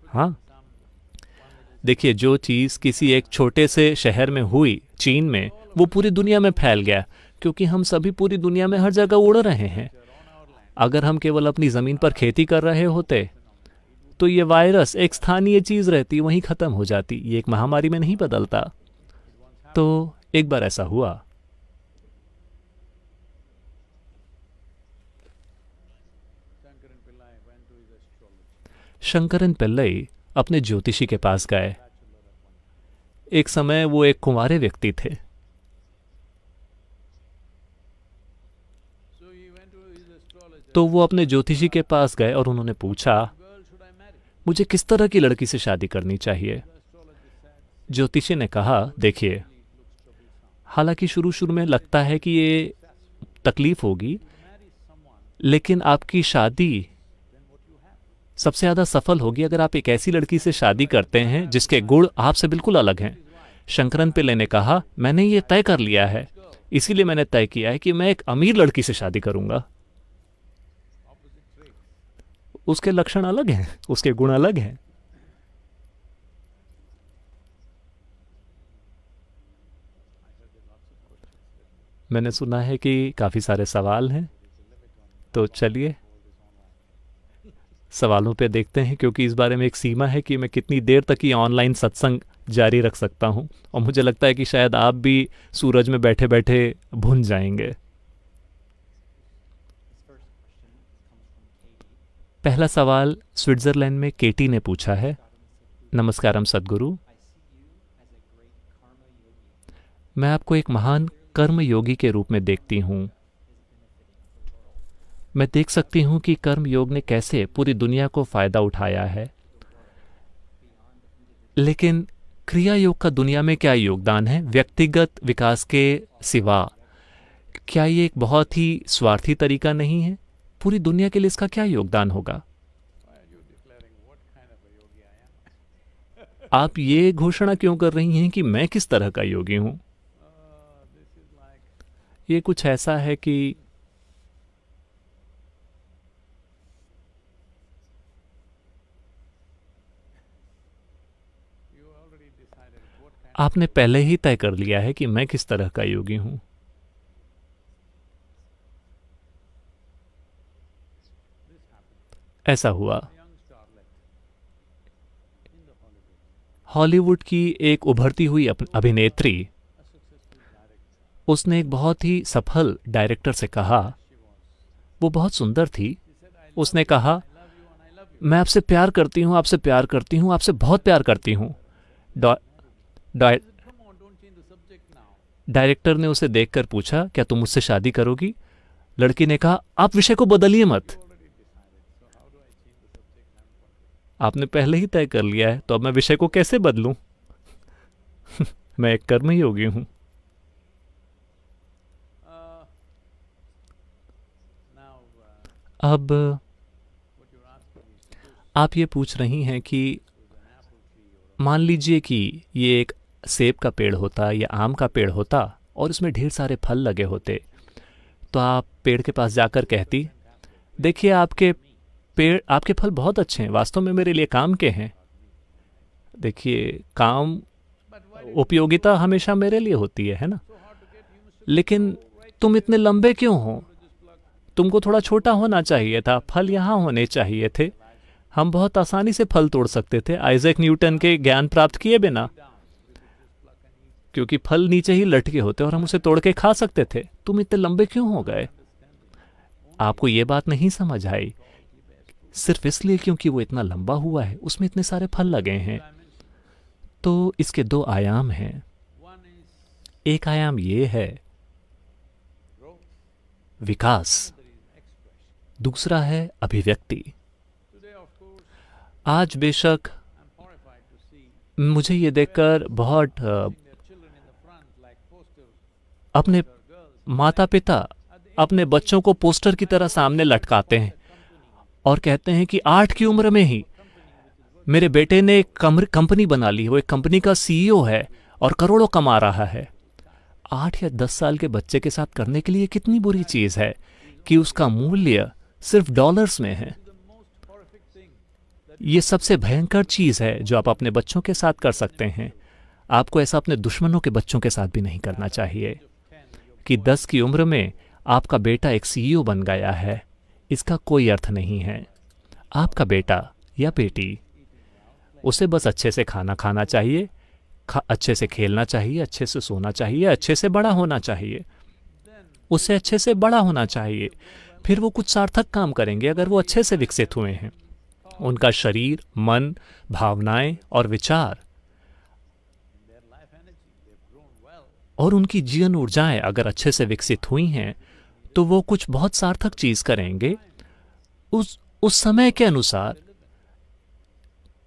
[SPEAKER 3] हाँ, देखिए, जो चीज़ किसी एक छोटे से शहर में हुई, चीन में, वो पूरी दुनिया में फैल गया, क्योंकि हम सभी पूरी दुनिया में हर जगह उड़ रहे हैं। अगर हम केवल अपनी ज़मीन पर खेती कर रहे होते तो ये वायरस एक स्थानीय चीज़ रहती, वहीं ख़त्म हो जाती, ये एक महामारी में नहीं बदलता। तो एक बार ऐसा हुआ। शंकरन पिल्लई अपने ज्योतिषी के पास गए। एक समय वो एक कुंवारे व्यक्ति थे। तो वो अपने ज्योतिषी के पास गए और उन्होंने पूछा, मुझे किस तरह की लड़की से शादी करनी चाहिए। ज्योतिषी ने कहा, देखिए, हालांकि शुरू शुरू में लगता है कि ये तकलीफ होगी, लेकिन आपकी शादी सबसे ज़्यादा सफल होगी अगर आप एक ऐसी लड़की से शादी करते हैं जिसके गुण आपसे बिल्कुल अलग हैं। शंकरन पिल्लई ने कहा, मैंने ये तय कर लिया है, इसीलिए मैंने तय किया है कि मैं एक अमीर लड़की से शादी करूंगा। उसके लक्षण अलग हैं, उसके गुण अलग हैं। मैंने सुना है कि काफ़ी सारे सवाल हैं, तो चलिए सवालों पे देखते हैं, क्योंकि इस बारे में एक सीमा है कि मैं कितनी देर तक ये ऑनलाइन सत्संग जारी रख सकता हूं, और मुझे लगता है कि शायद आप भी सूरज में बैठे बैठे भुन जाएंगे। पहला सवाल स्विट्ज़रलैंड में केटी ने पूछा है। नमस्कारम सद्गुरु, मैं आपको एक महान कर्म योगी के रूप में देखती हूँ। मैं देख सकती हूँ कि कर्म योग ने कैसे पूरी दुनिया को फायदा उठाया है, लेकिन क्रिया योग का दुनिया में क्या योगदान है व्यक्तिगत विकास के सिवा? क्या ये एक बहुत ही स्वार्थी तरीका नहीं है? पूरी दुनिया के लिए इसका क्या योगदान होगा? आप ये घोषणा क्यों कर रही हैं कि मैं किस तरह का योगी हूं? ये कुछ ऐसा है कि आपने पहले ही तय कर लिया है कि मैं किस तरह का योगी हूं। ऐसा हुआ। हॉलीवुड की एक उभरती हुई अभिनेत्री, उसने एक बहुत ही सफल डायरेक्टर से कहा, वो बहुत सुंदर थी, उसने कहा, मैं आपसे प्यार करती हूँ, आपसे प्यार करती हूँ, आपसे बहुत प्यार करती हूँ। डायरेक्टर ने उसे देखकर पूछा, क्या तुम मुझसे शादी करोगी? लड़की ने कहा, आप विषय को बदलिए मत, आपने पहले ही तय कर लिया है, तो अब मैं विषय को कैसे बदलूं? मैं एक कर्मयोगी हूँ।
[SPEAKER 1] Now,
[SPEAKER 3] अब
[SPEAKER 1] what you're asking is, suppose
[SPEAKER 3] आप ये पूछ रही हैं कि
[SPEAKER 1] there's an apple tree or
[SPEAKER 3] मान लीजिए कि ये एक सेब का पेड़ होता या आम का पेड़ होता और उसमें ढेर सारे फल लगे होते, तो आप पेड़ के पास जाकर कहती, देखिए आपके फल बहुत अच्छे हैं, वास्तव में मेरे लिए काम के हैं। देखिए, काम, उपयोगिता हमेशा मेरे लिए होती है ना? लेकिन तुम इतने लंबे क्यों हो? तुमको थोड़ा छोटा होना चाहिए था, फल यहाँ होने चाहिए थे। हम बहुत आसानी से फल तोड़ सकते थे आइजैक न्यूटन के ज्ञान प्राप्त किए बिना, क्योंकि फल नीचे ही लटके होते और हम उसे तोड़ के खा सकते थे। तुम इतने लंबे क्यों हो गए? आपको ये बात नहीं समझ आई, सिर्फ इसलिए क्योंकि वो इतना लंबा हुआ है, उसमें इतने सारे फल लगे हैं। तो इसके दो आयाम हैं।
[SPEAKER 1] one is
[SPEAKER 3] एक आयाम ये है
[SPEAKER 1] growth,
[SPEAKER 3] Vikas,
[SPEAKER 1] there is expression.
[SPEAKER 3] दूसरा है अभिव्यक्ति।
[SPEAKER 1] Today, of course,
[SPEAKER 3] आज बेशक
[SPEAKER 1] I'm horrified to see
[SPEAKER 3] मुझे ये देखकर बहुत
[SPEAKER 1] seeing their children in the front like posters
[SPEAKER 3] अपने
[SPEAKER 1] or girls
[SPEAKER 3] माता पिता अपने बच्चों को पोस्टर की तरह सामने लटकाते हैं और कहते हैं कि 8 की उम्र में ही मेरे बेटे ने एक कंपनी बना ली, वो एक कंपनी का सीईओ है और करोड़ों कमा रहा है। 8 या 10 साल के बच्चे के साथ करने के लिए कितनी बुरी चीज है कि उसका मूल्य सिर्फ डॉलर्स में है।
[SPEAKER 1] the most horrific thing that
[SPEAKER 3] ये सबसे भयंकर चीज है जो आप अपने बच्चों के साथ कर सकते हैं। आपको ऐसा अपने दुश्मनों के बच्चों के साथ भी नहीं करना चाहिए कि 10 की उम्र में आपका बेटा एक सीईओ बन गया है। इसका कोई अर्थ नहीं है। आपका बेटा या बेटी, उसे बस अच्छे से खाना खाना चाहिए, अच्छे से खेलना चाहिए, अच्छे से सोना चाहिए, अच्छे से बड़ा होना चाहिए। उसे अच्छे से बड़ा होना चाहिए, फिर वो कुछ सार्थक काम करेंगे अगर वो अच्छे से विकसित हुए हैं। उनका शरीर, मन, भावनाएं और विचार
[SPEAKER 1] their life energy, they've grown well.
[SPEAKER 3] और उनकी जीवन ऊर्जाएं अगर अच्छे से विकसित हुई हैं तो वो कुछ बहुत सार्थक चीज करेंगे उस समय के अनुसार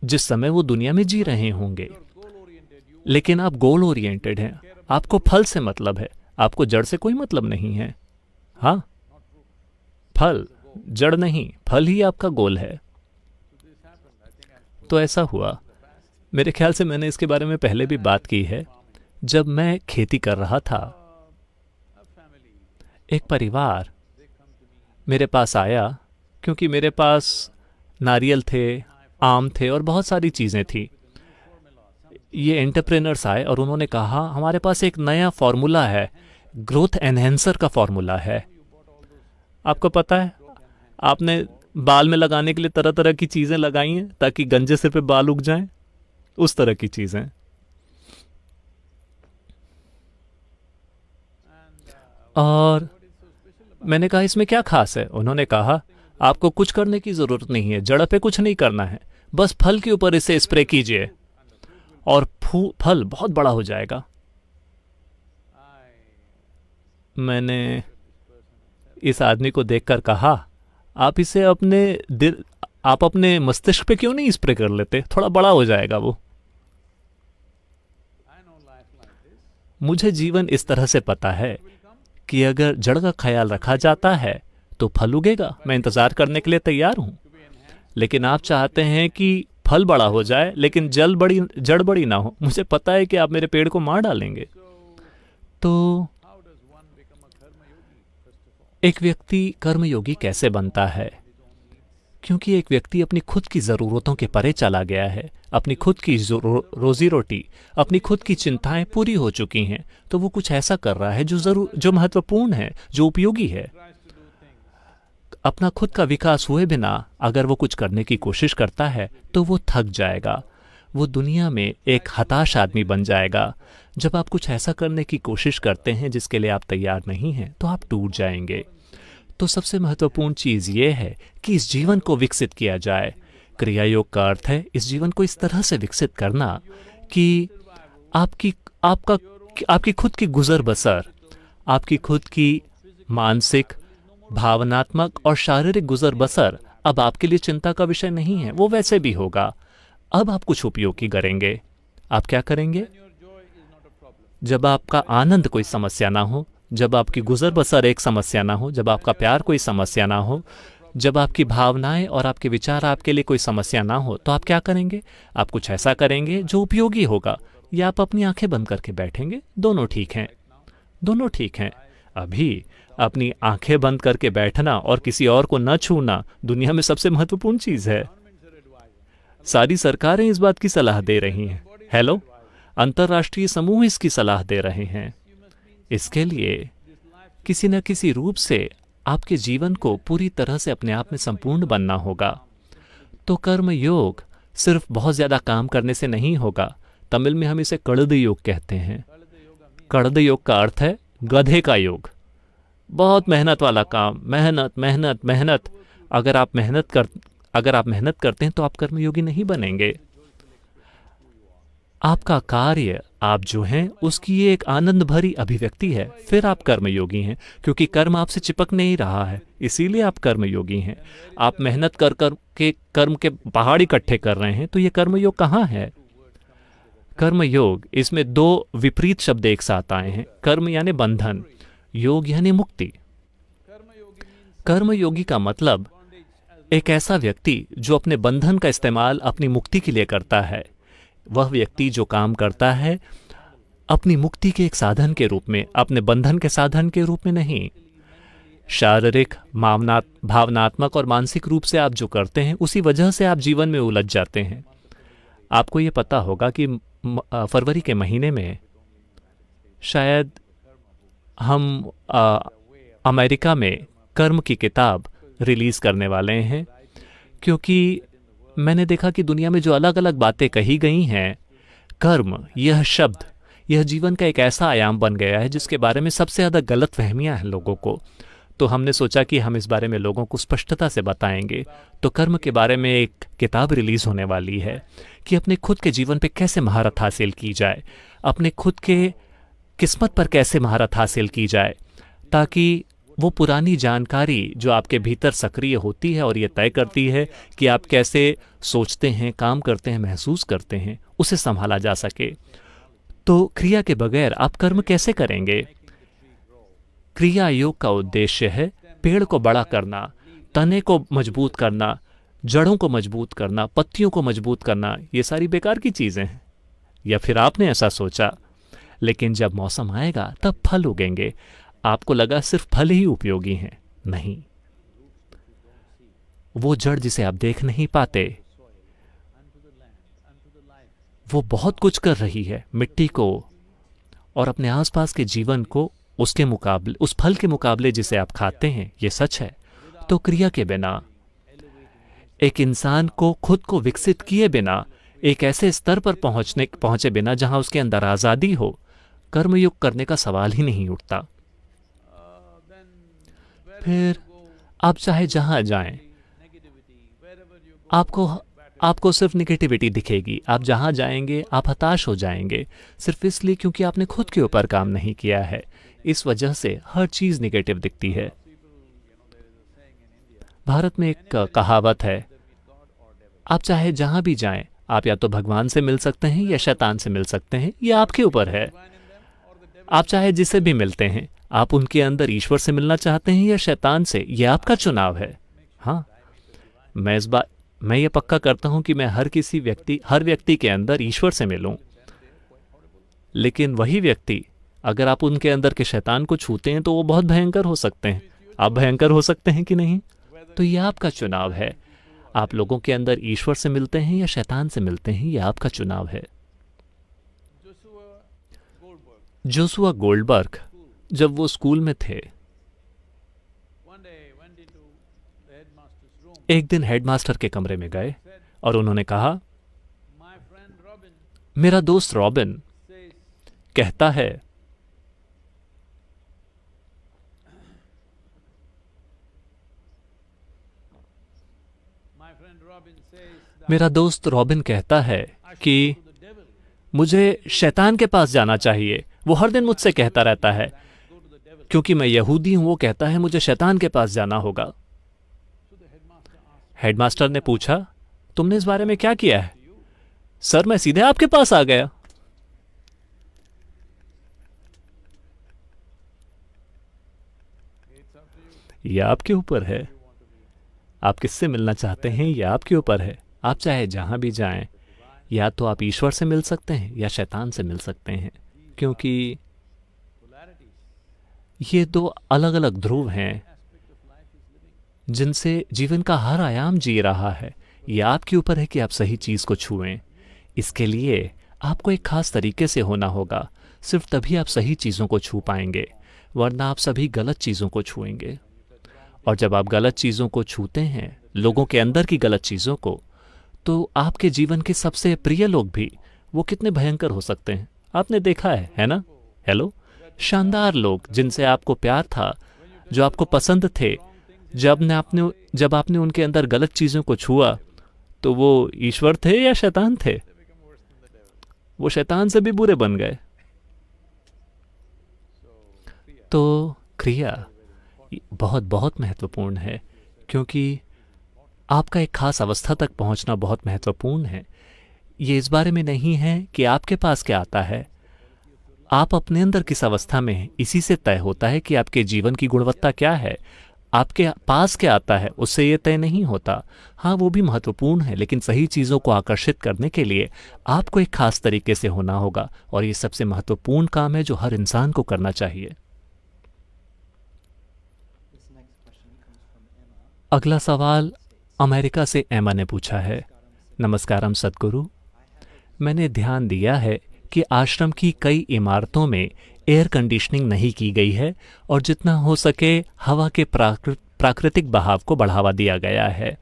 [SPEAKER 3] जिस समय वो दुनिया में जी रहे होंगे।
[SPEAKER 1] Goal oriented, you
[SPEAKER 3] लेकिन आप गोल ओरिएंटेड हैं, आपको फल से मतलब है, आपको जड़ से कोई मतलब नहीं है। हाँ, फल, जड़ नहीं, फल ही आपका गोल है।
[SPEAKER 1] this happened. I think I'm
[SPEAKER 3] तो ऐसा हुआ, मेरे ख्याल से मैंने इसके बारे में पहले भी बात की है। जब मैं खेती कर रहा था,
[SPEAKER 1] a family.
[SPEAKER 3] एक परिवार
[SPEAKER 1] They come to me.
[SPEAKER 3] मेरे पास आया क्योंकि मेरे पास नारियल थे, आम थे और बहुत सारी चीज़ें थी। ये एंटरप्रेनर्स आए और उन्होंने कहा, हमारे पास एक नया फॉर्मूला है, ग्रोथ एनहेंसर का फॉर्मूला है। आपको पता है, आपने बाल में लगाने के लिए तरह तरह की चीज़ें लगाई हैं ताकि गंजे सिर पे बाल उग जाएं, उस तरह की चीज़ें। और मैंने कहा, इसमें क्या खास है? उन्होंने कहा, आपको कुछ करने की ज़रूरत नहीं है, जड़ पे कुछ नहीं करना है, बस फल के ऊपर इसे स्प्रे कीजिए और फल बहुत बड़ा हो जाएगा। मैंने इस आदमी को देखकर कहा, आप इसे आप अपने मस्तिष्क पे क्यों नहीं स्प्रे कर लेते? थोड़ा बड़ा हो जाएगा वो।
[SPEAKER 1] I know life like this.
[SPEAKER 3] मुझे जीवन इस तरह से पता है कि अगर जड़ का ख्याल रखा जाता है तो फल उगेगा। मैं इंतजार करने के लिए तैयार हूं। लेकिन आप चाहते हैं कि फल बड़ा हो जाए लेकिन जड़ बड़ी ना हो। मुझे पता है कि आप मेरे पेड़ को मार डालेंगे। तो
[SPEAKER 1] How does one become a karma yogi? First of all,
[SPEAKER 3] एक व्यक्ति कर्मयोगी कैसे बनता है? क्योंकि एक व्यक्ति अपनी खुद की ज़रूरतों के परे चला गया है, अपनी खुद की रोजी रोटी, अपनी खुद की चिंताएं पूरी हो चुकी हैं, तो वो कुछ ऐसा कर रहा है जो महत्वपूर्ण है, जो उपयोगी है। अपना खुद का विकास हुए बिना अगर वो कुछ करने की कोशिश करता है तो वो थक जाएगा, वो दुनिया में एक हताश आदमी बन जाएगा। जब आप कुछ ऐसा करने की कोशिश करते हैं जिसके लिए आप तैयार नहीं हैं तो आप टूट जाएंगे। तो सबसे महत्वपूर्ण चीज़ ये है कि इस जीवन को विकसित किया जाए। क्रिया योग का अर्थ है इस जीवन को इस तरह से विकसित करना कि आपकी खुद की गुजर बसर, आपकी खुद की मानसिक, भावनात्मक और शारीरिक गुजर बसर अब आपके लिए चिंता का विषय नहीं है, वो वैसे भी होगा। अब आप कुछ उपयोगी करेंगे। आप क्या करेंगे? जब आपका आनंद कोई समस्या ना हो, जब आपकी गुजर बसर एक समस्या ना हो, जब आपका प्यार कोई समस्या ना हो, जब आपकी भावनाएं और आपके विचार आपके लिए कोई समस्या ना हो, तो आप क्या करेंगे? आप कुछ ऐसा करेंगे जो उपयोगी होगा, या आप अपनी आंखें बंद करके बैठेंगे। दोनों ठीक हैं, दोनों ठीक हैं। अभी अपनी आंखें बंद करके बैठना और किसी और को न छूना दुनिया में सबसे महत्वपूर्ण चीज है। सारी सरकारें इस बात की सलाह दे रही हैं। हेलो, अंतर्राष्ट्रीय समूह इसकी सलाह दे रहे हैं। इसके लिए किसी न किसी रूप से आपके जीवन को पूरी तरह से अपने आप में संपूर्ण बनना होगा। तो कर्म योग सिर्फ बहुत ज्यादा काम करने से नहीं होगा। तमिल में हम इसे कड़द योग कहते हैं। कड़द योग का अर्थ है गधे का योग। बहुत मेहनत वाला काम, मेहनत मेहनत मेहनत। अगर आप मेहनत करते हैं तो आप कर्मयोगी नहीं बनेंगे। आपका कार्य, आप जो हैं उसकी ये एक आनंद भरी अभिव्यक्ति है, फिर आप कर्मयोगी हैं, क्योंकि कर्म आपसे चिपक नहीं रहा है, इसीलिए आप कर्मयोगी हैं। आप मेहनत कर कर के कर्म के पहाड़ इकट्ठे कर रहे हैं, तो ये कर्मयोग कहाँ है? कर्मयोग, इसमें दो विपरीत शब्द एक साथ आए हैं। कर्म यानी बंधन, योग यानी मुक्ति। कर्मयोगी का मतलब एक ऐसा व्यक्ति जो अपने बंधन का इस्तेमाल अपनी मुक्ति के लिए करता है। वह व्यक्ति जो काम करता है अपनी मुक्ति के एक साधन के रूप में, अपने बंधन के साधन के रूप में नहीं। शारीरिक, भावनात्मक और मानसिक रूप से आप जो करते हैं उसी वजह से आप जीवन में उलझ जाते हैं। आपको ये पता होगा कि फरवरी के महीने में शायद हम अमेरिका में कर्म की किताब रिलीज करने वाले हैं, क्योंकि मैंने देखा कि दुनिया में जो अलग अलग बातें कही गई हैं, कर्म, यह शब्द, यह जीवन का एक ऐसा आयाम बन गया है जिसके बारे में सबसे ज़्यादा गलत फहमियाँ हैं लोगों को। तो हमने सोचा कि हम इस बारे में लोगों को स्पष्टता से बताएंगे। तो कर्म के बारे में एक किताब रिलीज होने वाली है कि अपने खुद के जीवन पे कैसे महारत हासिल की जाए, अपने खुद के किस्मत पर कैसे महारत हासिल की जाए, ताकि वो पुरानी जानकारी जो आपके भीतर सक्रिय होती है और ये तय करती है कि आप कैसे सोचते हैं, काम करते हैं, महसूस करते हैं, उसे संभाला जा सके। तो क्रिया के बगैर आप कर्म कैसे करेंगे? क्रिया योग का उद्देश्य है पेड़ को बड़ा करना, तने को मजबूत करना, जड़ों को मजबूत करना, पत्तियों को मजबूत करना। ये सारी बेकार की चीजें हैं, या फिर आपने ऐसा सोचा। लेकिन जब मौसम आएगा तब फल उगेंगे। आपको लगा सिर्फ फल ही उपयोगी हैं, नहीं। वो जड़ जिसे आप देख नहीं पाते, वो बहुत कुछ कर रही है मिट्टी को और अपने आसपास के जीवन को, उसके मुकाबले, उस फल के मुकाबले जिसे आप खाते हैं। ये सच है। तो क्रिया के बिना, एक इंसान को खुद को विकसित किए बिना, एक ऐसे स्तर पर पहुंचे बिना जहां उसके अंदर आजादी हो, कर्मयोग करने का सवाल ही नहीं उठता। फिर आप चाहे जहां जाएं, आपको सिर्फ निगेटिविटी दिखेगी। आप जहां जाएंगे आप हताश हो जाएंगे, सिर्फ इसलिए क्योंकि आपने खुद के ऊपर काम नहीं किया है। इस वजह से हर चीज निगेटिव दिखती है। भारत में एक कहावत है, आप चाहे जहां भी जाएं, आप या तो भगवान से मिल सकते हैं या शैतान से मिल सकते हैं। यह आपके ऊपर है। आप चाहे जिसे भी मिलते हैं, आप उनके अंदर ईश्वर से मिलना चाहते हैं या शैतान से, यह आपका चुनाव है। हाँ, मैं ये पक्का करता हूं कि मैं हर व्यक्ति के अंदर ईश्वर से मिलूं। लेकिन वही व्यक्ति, अगर आप उनके अंदर के शैतान को छूते हैं तो वो बहुत भयंकर हो सकते हैं। आप भयंकर हो सकते हैं कि नहीं? तो यह आपका चुनाव है। आप लोगों के अंदर ईश्वर से मिलते हैं या शैतान से मिलते हैं, यह आपका चुनाव है। जोशुआ गोल्डबर्ग जब वो स्कूल में थे, एक दिन हेडमास्टर के कमरे में गए और उन्होंने कहा, मेरा दोस्त रॉबिन कहता है कि मुझे शैतान के पास जाना चाहिए। वो हर दिन मुझसे कहता रहता है, क्योंकि मैं यहूदी हूं, वो कहता है मुझे शैतान के पास जाना होगा। हेडमास्टर ने पूछा, तुमने इस बारे में क्या किया है? सर, मैं सीधे आपके पास आ गया। ये आपके ऊपर है। आप किससे मिलना चाहते हैं ये आपके ऊपर है। आप चाहे जहाँ भी जाएं, या तो आप ईश्वर से मिल सकते हैं या शैतान से मिल सकते हैं, क्योंकि ये दो अलग अलग ध्रुव हैं जिनसे जीवन का हर आयाम जी रहा है। ये आपके ऊपर है कि आप सही चीज़ को छुएं। इसके लिए आपको एक खास तरीके से होना होगा। सिर्फ तभी आप सही चीज़ों को छू पाएंगे, वरना आप सभी गलत चीज़ों को छुएंगे। और जब आप गलत चीज़ों को छूते हैं, लोगों के अंदर की गलत चीज़ों को, तो आपके जीवन के सबसे प्रिय लोग भी वो कितने भयंकर हो सकते हैं। आपने देखा है ना? हेलो, शानदार लोग जिनसे आपको प्यार था, जो आपको पसंद थे, जब आपने उनके अंदर गलत चीज़ों को छुआ, तो वो ईश्वर थे या शैतान थे? वो शैतान से भी बुरे बन गए। तो क्रिया बहुत बहुत महत्वपूर्ण है, क्योंकि आपका एक खास अवस्था तक पहुंचना बहुत महत्वपूर्ण है। ये इस बारे में नहीं है कि आपके पास क्या आता है, आप अपने अंदर किस अवस्था में हैं, इसी से तय होता है कि आपके जीवन की गुणवत्ता क्या है। आपके पास क्या आता है उससे ये तय नहीं होता। हाँ, वो भी महत्वपूर्ण है, लेकिन सही चीज़ों को आकर्षित करने के लिए आपको एक खास तरीके से होना होगा, और ये सबसे महत्वपूर्ण काम है जो हर इंसान को करना चाहिए। अगला सवाल अमेरिका से एमा ने पूछा है। नमस्कारम सद्गुरु, मैंने ध्यान दिया है कि आश्रम की कई इमारतों में एयर कंडीशनिंग नहीं की गई है और जितना हो सके हवा के प्राकृतिक बहाव को बढ़ावा दिया गया है।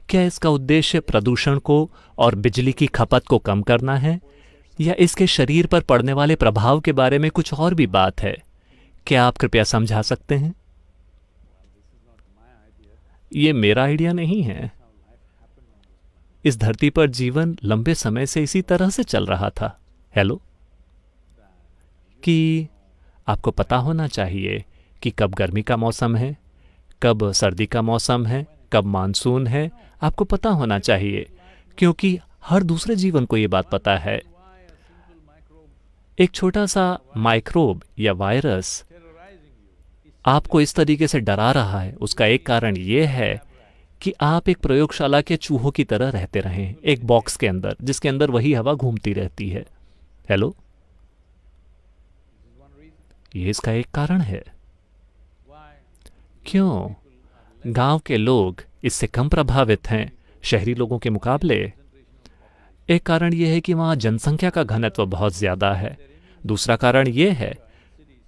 [SPEAKER 3] क्या इसका उद्देश्य प्रदूषण को और बिजली की खपत को कम करना है, या इसके शरीर पर पड़ने वाले प्रभाव के बारे में कुछ और भी बात है? क्या आप कृपया समझा सकते हैं? ये मेरा आइडिया नहीं है। इस धरती पर जीवन लंबे समय से इसी तरह से चल रहा था। हेलो, कि आपको पता होना चाहिए कि कब गर्मी का मौसम है, कब सर्दी का मौसम है, कब मानसून है। आपको पता होना चाहिए, क्योंकि हर दूसरे जीवन को ये बात पता है। एक छोटा सा माइक्रोब या वायरस आपको इस तरीके से डरा रहा है, उसका एक कारण यह है कि आप एक प्रयोगशाला के चूहों की तरह रहते रहें, एक बॉक्स के अंदर, जिसके अंदर वही हवा घूमती रहती है। हेलो, ये इसका एक कारण है। क्यों गांव के लोग इससे कम प्रभावित हैं शहरी लोगों के मुकाबले? एक कारण यह है कि वहां जनसंख्या का घनत्व बहुत ज्यादा है। दूसरा कारण यह है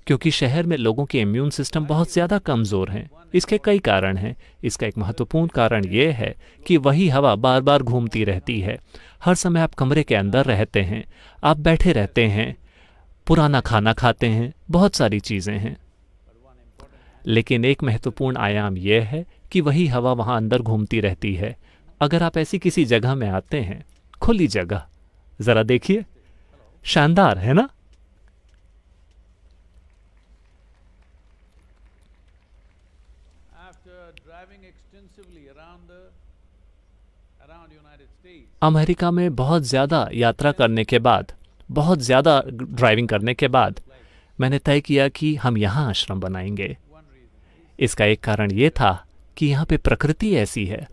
[SPEAKER 3] क्योंकि शहर में लोगों के इम्यून सिस्टम बहुत ज्यादा कमजोर हैं। इसके कई कारण हैं। इसका एक महत्वपूर्ण कारण यह है कि वही हवा बार बार घूमती रहती है। हर समय आप कमरे के अंदर रहते हैं, आप बैठे रहते हैं, पुराना खाना खाते हैं, बहुत सारी चीजें हैं। लेकिन एक महत्वपूर्ण आयाम यह है कि वही हवा वहां अंदर घूमती रहती है। अगर आप ऐसी किसी जगह में आते हैं, खुली जगह, जरा देखिए, शानदार है ना? अमेरिका में बहुत ज़्यादा यात्रा करने के बाद, बहुत ज़्यादा ड्राइविंग करने के बाद मैंने तय किया कि हम यहाँ आश्रम बनाएंगे। इसका एक कारण ये था कि यहाँ पे प्रकृति ऐसी है,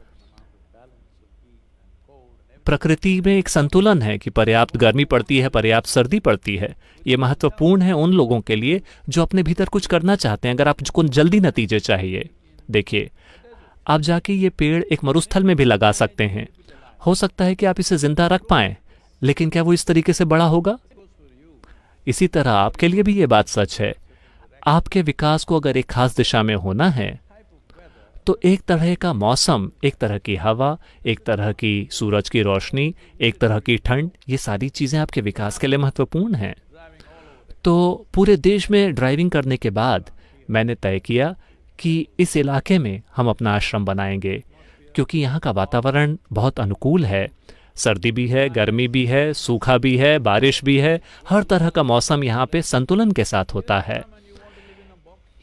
[SPEAKER 3] प्रकृति में एक संतुलन है कि पर्याप्त गर्मी पड़ती है, पर्याप्त सर्दी पड़ती है। ये महत्वपूर्ण है उन लोगों के लिए जो अपने भीतर कुछ करना चाहते हैं। अगर आपको जल्दी नतीजे चाहिए, देखिए, आप जाके ये पेड़ एक मरुस्थल में भी लगा सकते हैं। हो सकता है कि आप इसे जिंदा रख पाएं, लेकिन क्या वो इस तरीके से बड़ा होगा? इसी तरह आपके लिए भी ये बात सच है। आपके विकास को अगर एक खास दिशा में होना है, तो एक तरह का मौसम, एक तरह की हवा, एक तरह की सूरज की रोशनी, एक तरह की ठंड, ये सारी चीज़ें आपके विकास के लिए महत्वपूर्ण हैं। तो पूरे देश में ड्राइविंग करने के बाद मैंने तय किया कि इस इलाके में हम अपना आश्रम बनाएंगे, क्योंकि यहाँ का वातावरण बहुत अनुकूल है। सर्दी भी है, गर्मी भी है, सूखा भी है, बारिश भी है। हर तरह का मौसम यहाँ पे संतुलन के साथ होता है।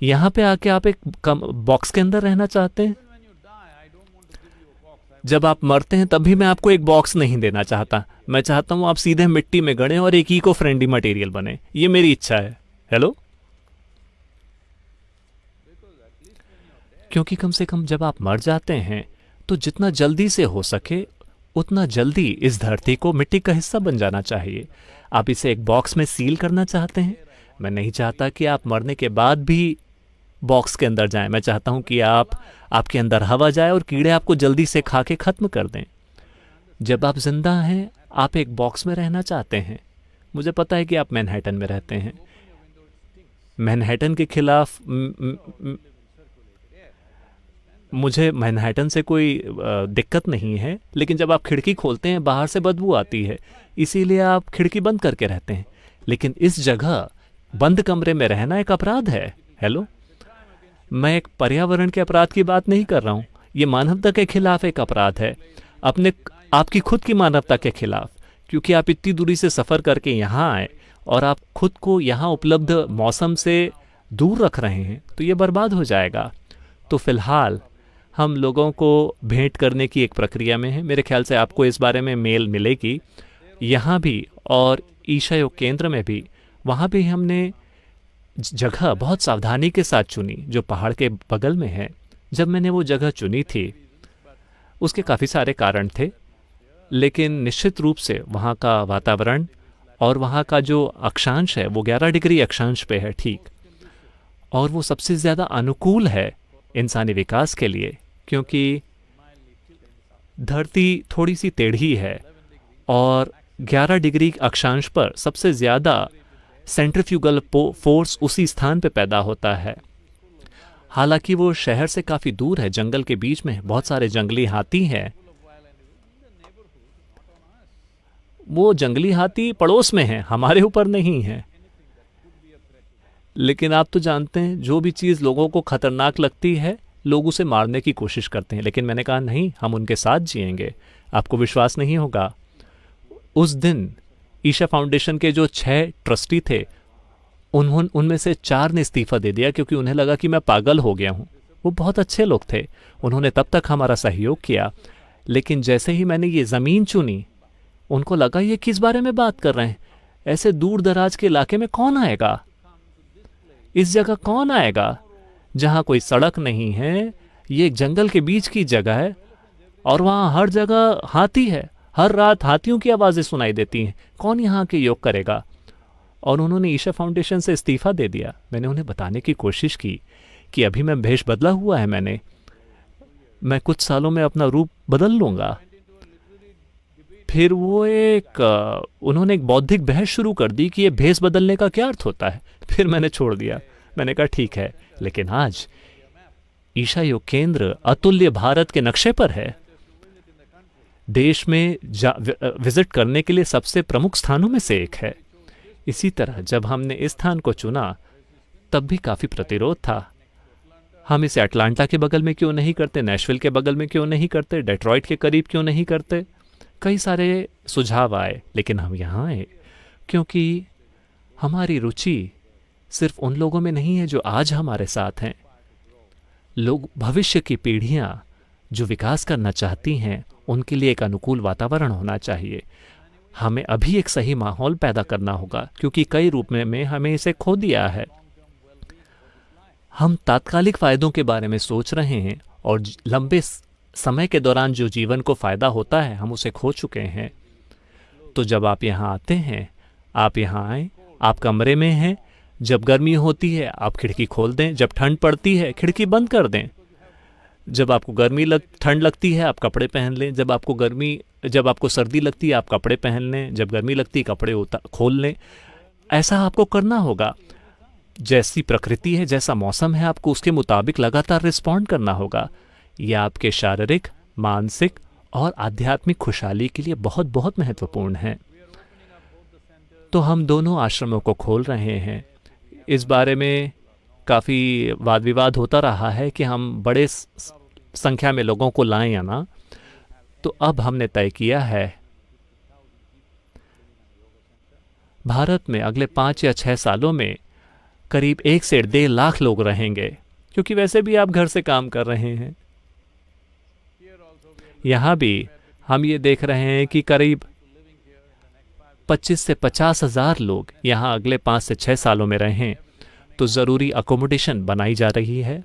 [SPEAKER 3] यहाँ पे आके आप एक बॉक्स के अंदर रहना चाहते हैं? जब आप मरते हैं तब भी मैं आपको एक बॉक्स नहीं देना चाहता। मैं चाहता हूँ आप सीधे मिट्टी में गड़े और एक इको फ्रेंडली मटेरियल बने। ये मेरी इच्छा है। हेलो, क्योंकि कम से कम जब आप मर जाते हैं तो जितना जल्दी से हो सके उतना जल्दी इस धरती को मिट्टी का हिस्सा बन जाना चाहिए। आप इसे एक बॉक्स में सील करना चाहते हैं। मैं नहीं चाहता कि आप मरने के बाद भी बॉक्स के अंदर जाएं। मैं चाहता हूं कि आपके अंदर हवा जाए और कीड़े आपको जल्दी से खा के ख़त्म कर दें। जब आप जिंदा हैं आप एक बॉक्स में रहना चाहते हैं। मुझे पता है कि आप मैनहट्टन में रहते हैं। मैनहट्टन के खिलाफ मुझे मैनहट्टन से कोई दिक्कत नहीं है, लेकिन जब आप खिड़की खोलते हैं बाहर से बदबू आती है, इसीलिए आप खिड़की बंद करके रहते हैं। लेकिन इस जगह बंद कमरे में रहना एक अपराध है। हेलो, मैं एक पर्यावरण के अपराध की बात नहीं कर रहा हूँ। ये मानवता के खिलाफ एक अपराध है, आपकी खुद की मानवता के खिलाफ, क्योंकि आप इतनी दूरी से सफ़र करके यहाँ आए और आप खुद को यहाँ उपलब्ध मौसम से दूर रख रहे हैं, तो ये बर्बाद हो जाएगा। तो फिलहाल हम लोगों को भेंट करने की एक प्रक्रिया में है। मेरे ख्याल से आपको इस बारे में मेल मिलेगी, यहाँ भी और ईशा योग केंद्र में भी। वहाँ भी हमने जगह बहुत सावधानी के साथ चुनी जो पहाड़ के बगल में है। जब मैंने वो जगह चुनी थी उसके काफ़ी सारे कारण थे, लेकिन निश्चित रूप से वहाँ का वातावरण और वहाँ का जो अक्षांश है वो 11 डिग्री अक्षांश पे है, ठीक। और वो सबसे ज़्यादा अनुकूल है इंसानी विकास के लिए, क्योंकि धरती थोड़ी सी टेढ़ी है और 11 डिग्री अक्षांश पर सबसे ज़्यादा सेंट्रीफ्यूगल फोर्स उसी स्थान पे पैदा होता है। हालांकि वो शहर से काफ़ी दूर है, जंगल के बीच में बहुत सारे जंगली हाथी हैं। वो जंगली हाथी पड़ोस में हैं, हमारे ऊपर नहीं है। लेकिन आप तो जानते हैं जो भी चीज़ लोगों को खतरनाक लगती है लोग उसे मारने की कोशिश करते हैं। लेकिन मैंने कहा नहीं, हम उनके साथ जिएंगे। आपको विश्वास नहीं होगा, उस दिन ईशा फाउंडेशन के जो 6 ट्रस्टी थे उनमें से 4 ने इस्तीफा दे दिया, क्योंकि उन्हें लगा कि मैं पागल हो गया हूँ। वो बहुत अच्छे लोग थे, उन्होंने तब तक हमारा सहयोग किया। लेकिन जैसे ही मैंने ये ज़मीन चुनी उनको लगा ये किस बारे में बात कर रहे हैं, ऐसे दूर दराज के इलाके में कौन आएगा, इस जगह कौन आएगा जहाँ कोई सड़क नहीं है, ये एक जंगल के बीच की जगह है और वहाँ हर जगह हाथी है, हर रात हाथियों की आवाज़ें सुनाई देती हैं, कौन यहाँ के योग करेगा। और उन्होंने ईशा फाउंडेशन से इस्तीफा दे दिया। मैंने उन्हें बताने की कोशिश की कि अभी मैं भेष बदला हुआ है, मैं कुछ सालों में अपना रूप बदल लूँगा। फिर वो उन्होंने एक बौद्धिक बहस शुरू कर दी कि ये भेष बदलने का क्या अर्थ होता है। फिर मैंने छोड़ दिया, मैंने कहा ठीक है। लेकिन आज ईशा योग केंद्र अतुल्य भारत के नक्शे पर है, देश में विजिट करने के लिए सबसे प्रमुख स्थानों में से एक है। इसी तरह जब हमने इस स्थान को चुना तब भी काफ़ी प्रतिरोध था। हम इसे अटलांटा के बगल में क्यों नहीं करते, नेशविल के बगल में क्यों नहीं करते, डेट्रॉइट के करीब क्यों नहीं करते। कई सारे सुझाव आए, लेकिन हम यहाँ आए क्योंकि हमारी रुचि सिर्फ उन लोगों में नहीं है जो आज हमारे साथ हैं। लोग, भविष्य की पीढ़ियाँ जो विकास करना चाहती हैं, उनके लिए एक अनुकूल वातावरण होना चाहिए। हमें अभी एक सही माहौल पैदा करना होगा, क्योंकि कई रूप में हमें इसे खो दिया है। हम तात्कालिक फ़ायदों के बारे में सोच रहे हैं और लंबे समय के दौरान जो जीवन को फ़ायदा होता है हम उसे खो चुके हैं। तो जब आप यहाँ आते हैं, आप यहाँ आएँ, आप कमरे में हैं, जब गर्मी होती है आप खिड़की खोल दें, जब ठंड पड़ती है खिड़की बंद कर दें, जब आपको ठंड लगती है आप कपड़े पहन लें, जब आपको सर्दी लगती है आप कपड़े पहन लें, जब गर्मी लगती है कपड़े खोल लें। ऐसा आपको करना होगा। जैसी प्रकृति है, जैसा मौसम है, आपको उसके मुताबिक लगातार रिस्पॉन्ड करना होगा। यह आपके शारीरिक, मानसिक और आध्यात्मिक खुशहाली के लिए बहुत बहुत महत्वपूर्ण है। तो हम दोनों आश्रमों को खोल रहे हैं। इस बारे में काफ़ी वाद विवाद होता रहा है कि हम बड़े संख्या में लोगों को लाएं या ना। तो अब हमने तय किया है भारत में अगले 5 या 6 सालों में करीब 1 से 1.5 लाख लोग रहेंगे, क्योंकि वैसे भी आप घर से काम कर रहे हैं। यहाँ भी हम ये देख रहे हैं कि करीब 25 से 50 हज़ार लोग यहाँ अगले 5 से 6 सालों में रहें। तो ज़रूरी अकोमोडेशन बनाई जा रही है।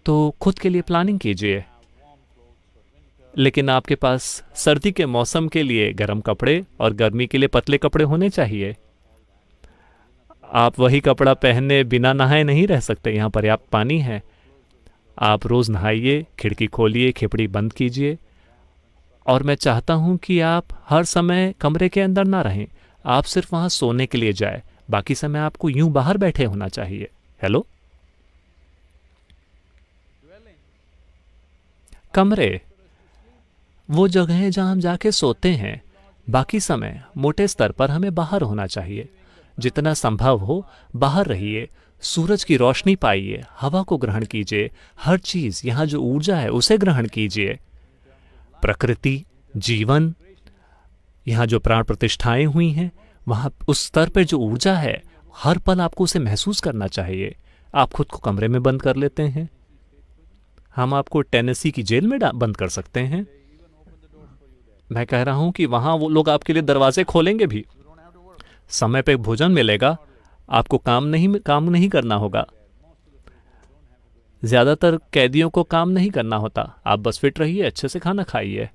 [SPEAKER 3] तो खुद के लिए प्लानिंग कीजिए। लेकिन आपके पास सर्दी के मौसम के लिए गर्म कपड़े और गर्मी के लिए पतले कपड़े होने चाहिए। आप वही कपड़ा पहने बिना नहाए नहीं रह सकते। यहाँ पर्याप्त पानी है। आप रोज़ नहाइए, खिड़की खोलिए, खिपड़ी बंद कीजिए। और मैं चाहता हूँ कि आप हर समय कमरे के अंदर ना रहें। आप सिर्फ वहाँ सोने के लिए जाए। बाकी समय आपको यूं बाहर बैठे होना चाहिए। हेलो, कमरे वो जगह है जहां हम जाके सोते हैं। बाकी समय मोटे स्तर पर हमें बाहर होना चाहिए। जितना संभव हो बाहर रहिए, सूरज की रोशनी पाइए, हवा को ग्रहण कीजिए। हर चीज, यहाँ जो ऊर्जा है उसे ग्रहण कीजिए। प्रकृति, जीवन, यहाँ जो प्राण प्रतिष्ठाएं हुई हैं, वहां उस स्तर पर जो ऊर्जा है, हर पल आपको उसे महसूस करना चाहिए। आप खुद को कमरे में बंद कर लेते हैं। हम आपको टेनेसी की जेल में बंद कर सकते हैं। मैं कह रहा हूं कि वहां वो लोग आपके लिए दरवाजे खोलेंगे भी। समय पे भोजन मिलेगा। आपको काम नहीं करना होगा। ज्यादातर कैदियों को काम नहीं करना होता। आप बस फिट रहिए, अच्छे से खाना खाइए।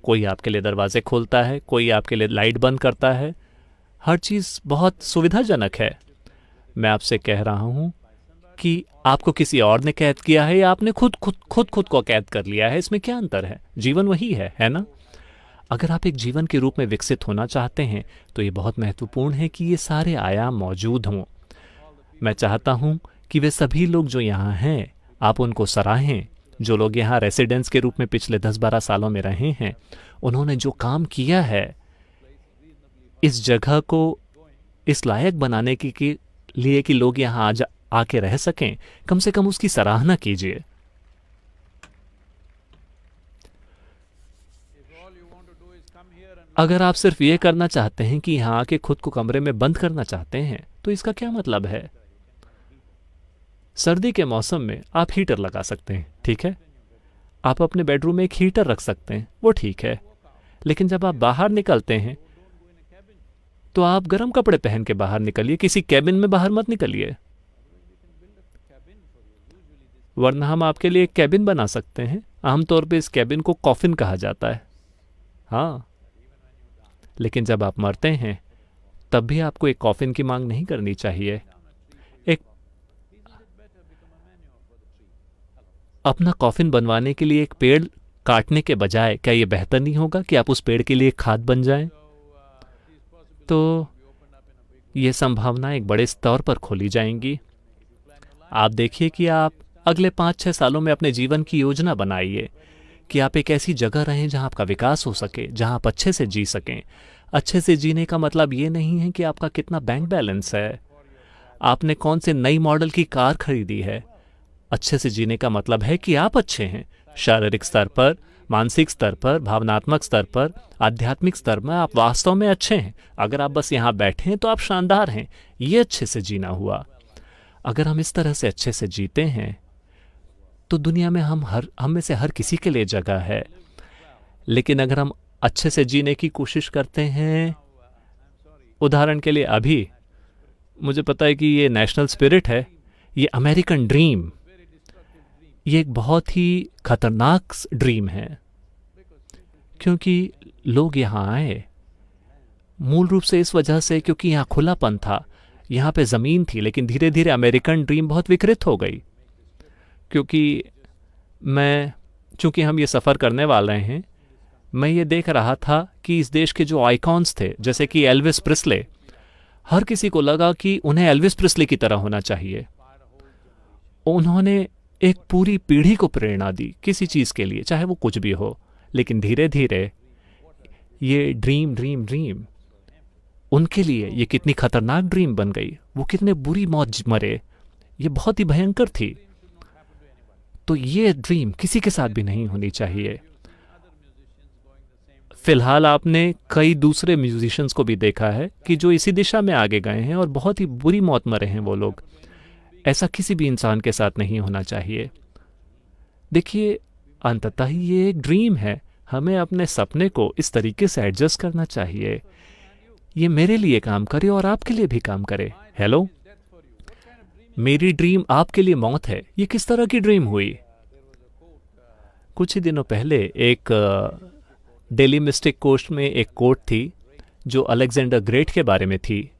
[SPEAKER 3] कोई आपके लिए दरवाजे खोलता है, कोई आपके लिए लाइट बंद करता है। हर चीज बहुत सुविधाजनक है। मैं आपसे कह रहा हूं कि आपको किसी और ने कैद किया है या आपने खुद को कैद कर लिया है। इसमें क्या अंतर है? जीवन वही है ना? अगर आप एक जीवन के रूप में विकसित होना चाहते हैं तो ये बहुत महत्वपूर्ण है कि ये सारे आयाम मौजूद हों। मैं चाहता हूं कि वे सभी लोग जो यहाँ हैं, आप उनको सराहें। जो लोग यहाँ रेसिडेंट्स के रूप में पिछले 10-12 सालों में रहे हैं, उन्होंने जो काम किया है इस जगह को इस लायक बनाने के लिए कि लोग यहाँ आके रह सकें, कम से कम उसकी सराहना कीजिए। अगर आप सिर्फ ये करना चाहते हैं कि यहाँ आके खुद को कमरे में बंद करना चाहते हैं, तो इसका क्या मतलब है? सर्दी के मौसम में आप हीटर लगा सकते हैं, ठीक है। आप अपने बेडरूम में एक हीटर रख सकते हैं, वो ठीक है। लेकिन जब आप बाहर निकलते हैं तो आप गर्म कपड़े पहन के बाहर निकलिए। किसी कैबिन में बाहर मत निकलिए, वरना हम आपके लिए एक कैबिन बना सकते हैं। आमतौर पे इस कैबिन को कॉफिन कहा जाता है। हाँ, लेकिन जब आप मरते हैं तब भी आपको एक कॉफिन की मांग नहीं करनी चाहिए। एक अपना कॉफिन बनवाने के लिए एक पेड़ काटने के बजाय क्या यह बेहतर नहीं होगा कि आप उस पेड़ के लिए खाद बन जाएं? तो ये संभावना एक बड़े स्तर पर खोली जाएंगी। आप देखिए कि आप अगले 5-6 सालों में अपने जीवन की योजना बनाइए कि आप एक ऐसी जगह रहें जहां आपका विकास हो सके, जहां आप अच्छे से जी सकें। अच्छे से जीने का मतलब ये नहीं है कि आपका कितना बैंक बैलेंस है, आपने कौन से नई मॉडल की कार खरीदी है। अच्छे से जीने का मतलब है कि आप अच्छे हैं, शारीरिक स्तर पर, मानसिक स्तर पर, भावनात्मक स्तर पर, आध्यात्मिक स्तर में आप वास्तव में अच्छे हैं। अगर आप बस यहाँ बैठे हैं तो आप शानदार हैं। ये अच्छे से जीना हुआ। अगर हम इस तरह से अच्छे से जीते हैं तो दुनिया में हम में से हर किसी के लिए जगह है। लेकिन अगर हम अच्छे से जीने की कोशिश करते हैं, उदाहरण के लिए अभी मुझे पता है कि ये नेशनल स्पिरिट है, ये अमेरिकन ड्रीम, ये एक बहुत ही खतरनाक ड्रीम है। क्योंकि लोग यहाँ आए मूल रूप से इस वजह से क्योंकि यहाँ खुलापन था, यहाँ पे ज़मीन थी। लेकिन धीरे धीरे अमेरिकन ड्रीम बहुत विकृत हो गई। क्योंकि चूंकि हम ये सफ़र करने वाले हैं, मैं ये देख रहा था कि इस देश के जो आइकॉन्स थे, जैसे कि एल्विस प्रिस्ले, हर किसी को लगा कि उन्हें एल्विस प्रिस्ले की तरह होना चाहिए। उन्होंने एक पूरी पीढ़ी को प्रेरणा दी किसी चीज़ के लिए, चाहे वो कुछ भी हो। लेकिन धीरे धीरे ये ड्रीम उनके लिए ये कितनी खतरनाक ड्रीम बन गई। वो कितने बुरी मौत मरे, ये बहुत ही भयंकर थी। तो ये ड्रीम किसी के साथ भी नहीं होनी चाहिए। फिलहाल आपने कई दूसरे म्यूजिशियंस को भी देखा है कि जो इसी दिशा में आगे गए हैं और बहुत ही बुरी मौत मरे हैं वो लोग। ऐसा किसी भी इंसान के साथ नहीं होना चाहिए। देखिए, अंततः ये एक ड्रीम है। हमें अपने सपने को इस तरीके से एडजस्ट करना चाहिए, ये मेरे लिए काम करे और आपके लिए भी काम करे। हेलो, मेरी ड्रीम आपके लिए मौत है, ये किस तरह की ड्रीम हुई? कुछ ही दिनों पहले एक डेली मिस्टिक कोस्ट में एक कोट थी जो अलेक्जेंडर ग्रेट के बारे में थी।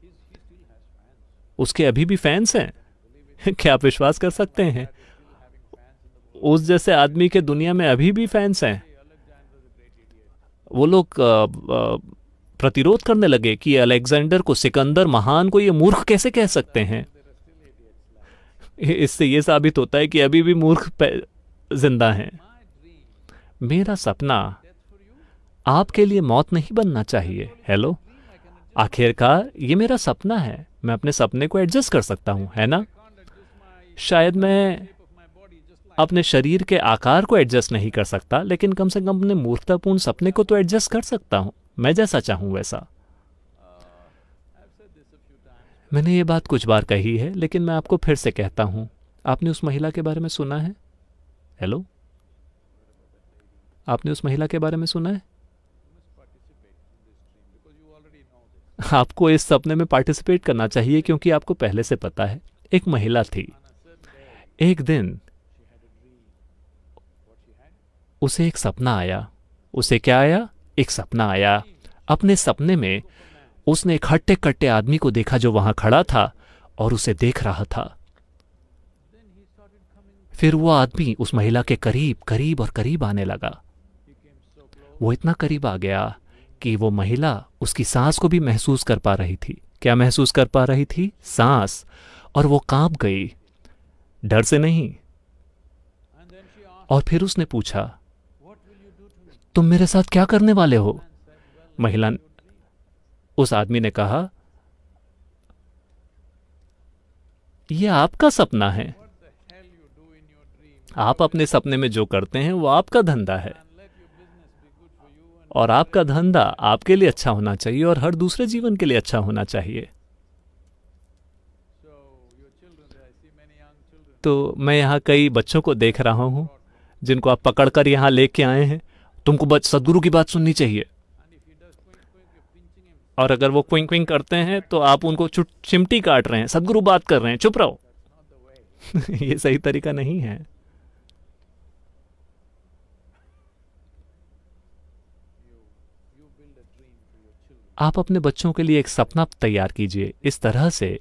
[SPEAKER 3] उसके अभी भी फैंस हैं। क्या आप विश्वास कर सकते हैं? उस जैसे आदमी के दुनिया में अभी भी फैंस हैं। वो लोग प्रतिरोध करने लगे कि अलेक्जेंडर को, सिकंदर महान को ये मूर्ख कैसे कह सकते हैं। इससे ये साबित होता है कि अभी भी मूर्ख जिंदा हैं। मेरा सपना आपके लिए मौत नहीं बनना चाहिए। हेलो, आखिरकार ये मेरा सपना है, मैं अपने सपने को एडजस्ट कर सकता हूं, है ना? शायद मैं अपने शरीर के आकार को एडजस्ट नहीं कर सकता, लेकिन कम से कम अपने मूर्खतापूर्ण सपने को तो एडजस्ट कर सकता हूं, मैं जैसा चाहूं वैसा। मैंने ये बात कुछ बार कही है, लेकिन मैं आपको फिर से कहता हूं। आपने उस महिला के बारे में सुना है? हेलो, आपने उस महिला के बारे में सुना है? आपको इस सपने में पार्टिसिपेट करना चाहिए क्योंकि आपको पहले से पता है। एक महिला थी, एक दिन उसे एक सपना आया। उसे क्या आया? एक सपना आया। अपने सपने में उसने एक हट्टे कट्टे आदमी को देखा जो वहां खड़ा था और उसे देख रहा था। फिर वो आदमी उस महिला के करीब करीब और करीब आने लगा। वो इतना करीब आ गया कि वो महिला उसकी सांस को भी महसूस कर पा रही थी। क्या महसूस कर पा रही थी? सांस। और वो कांप गई, डर से नहीं। और फिर उसने पूछा, तुम मेरे साथ क्या करने वाले हो? महिला, उस आदमी ने कहा, यह आपका सपना है। आप अपने सपने में जो करते हैं वो आपका धंधा है, और आपका धंधा आपके लिए अच्छा होना चाहिए और हर दूसरे जीवन के लिए अच्छा होना चाहिए। तो मैं यहाँ कई बच्चों को देख रहा हूं जिनको आप पकड़कर यहाँ लेके आए हैं। तुमको सदगुरु की बात सुननी चाहिए, और अगर वो क्विंग क्विंग करते हैं तो आप उनको चिमटी काट रहे हैं। सदगुरु बात कर रहे हैं, चुप रहो। ये सही तरीका नहीं है। आप अपने बच्चों के लिए एक सपना तैयार कीजिए इस तरह से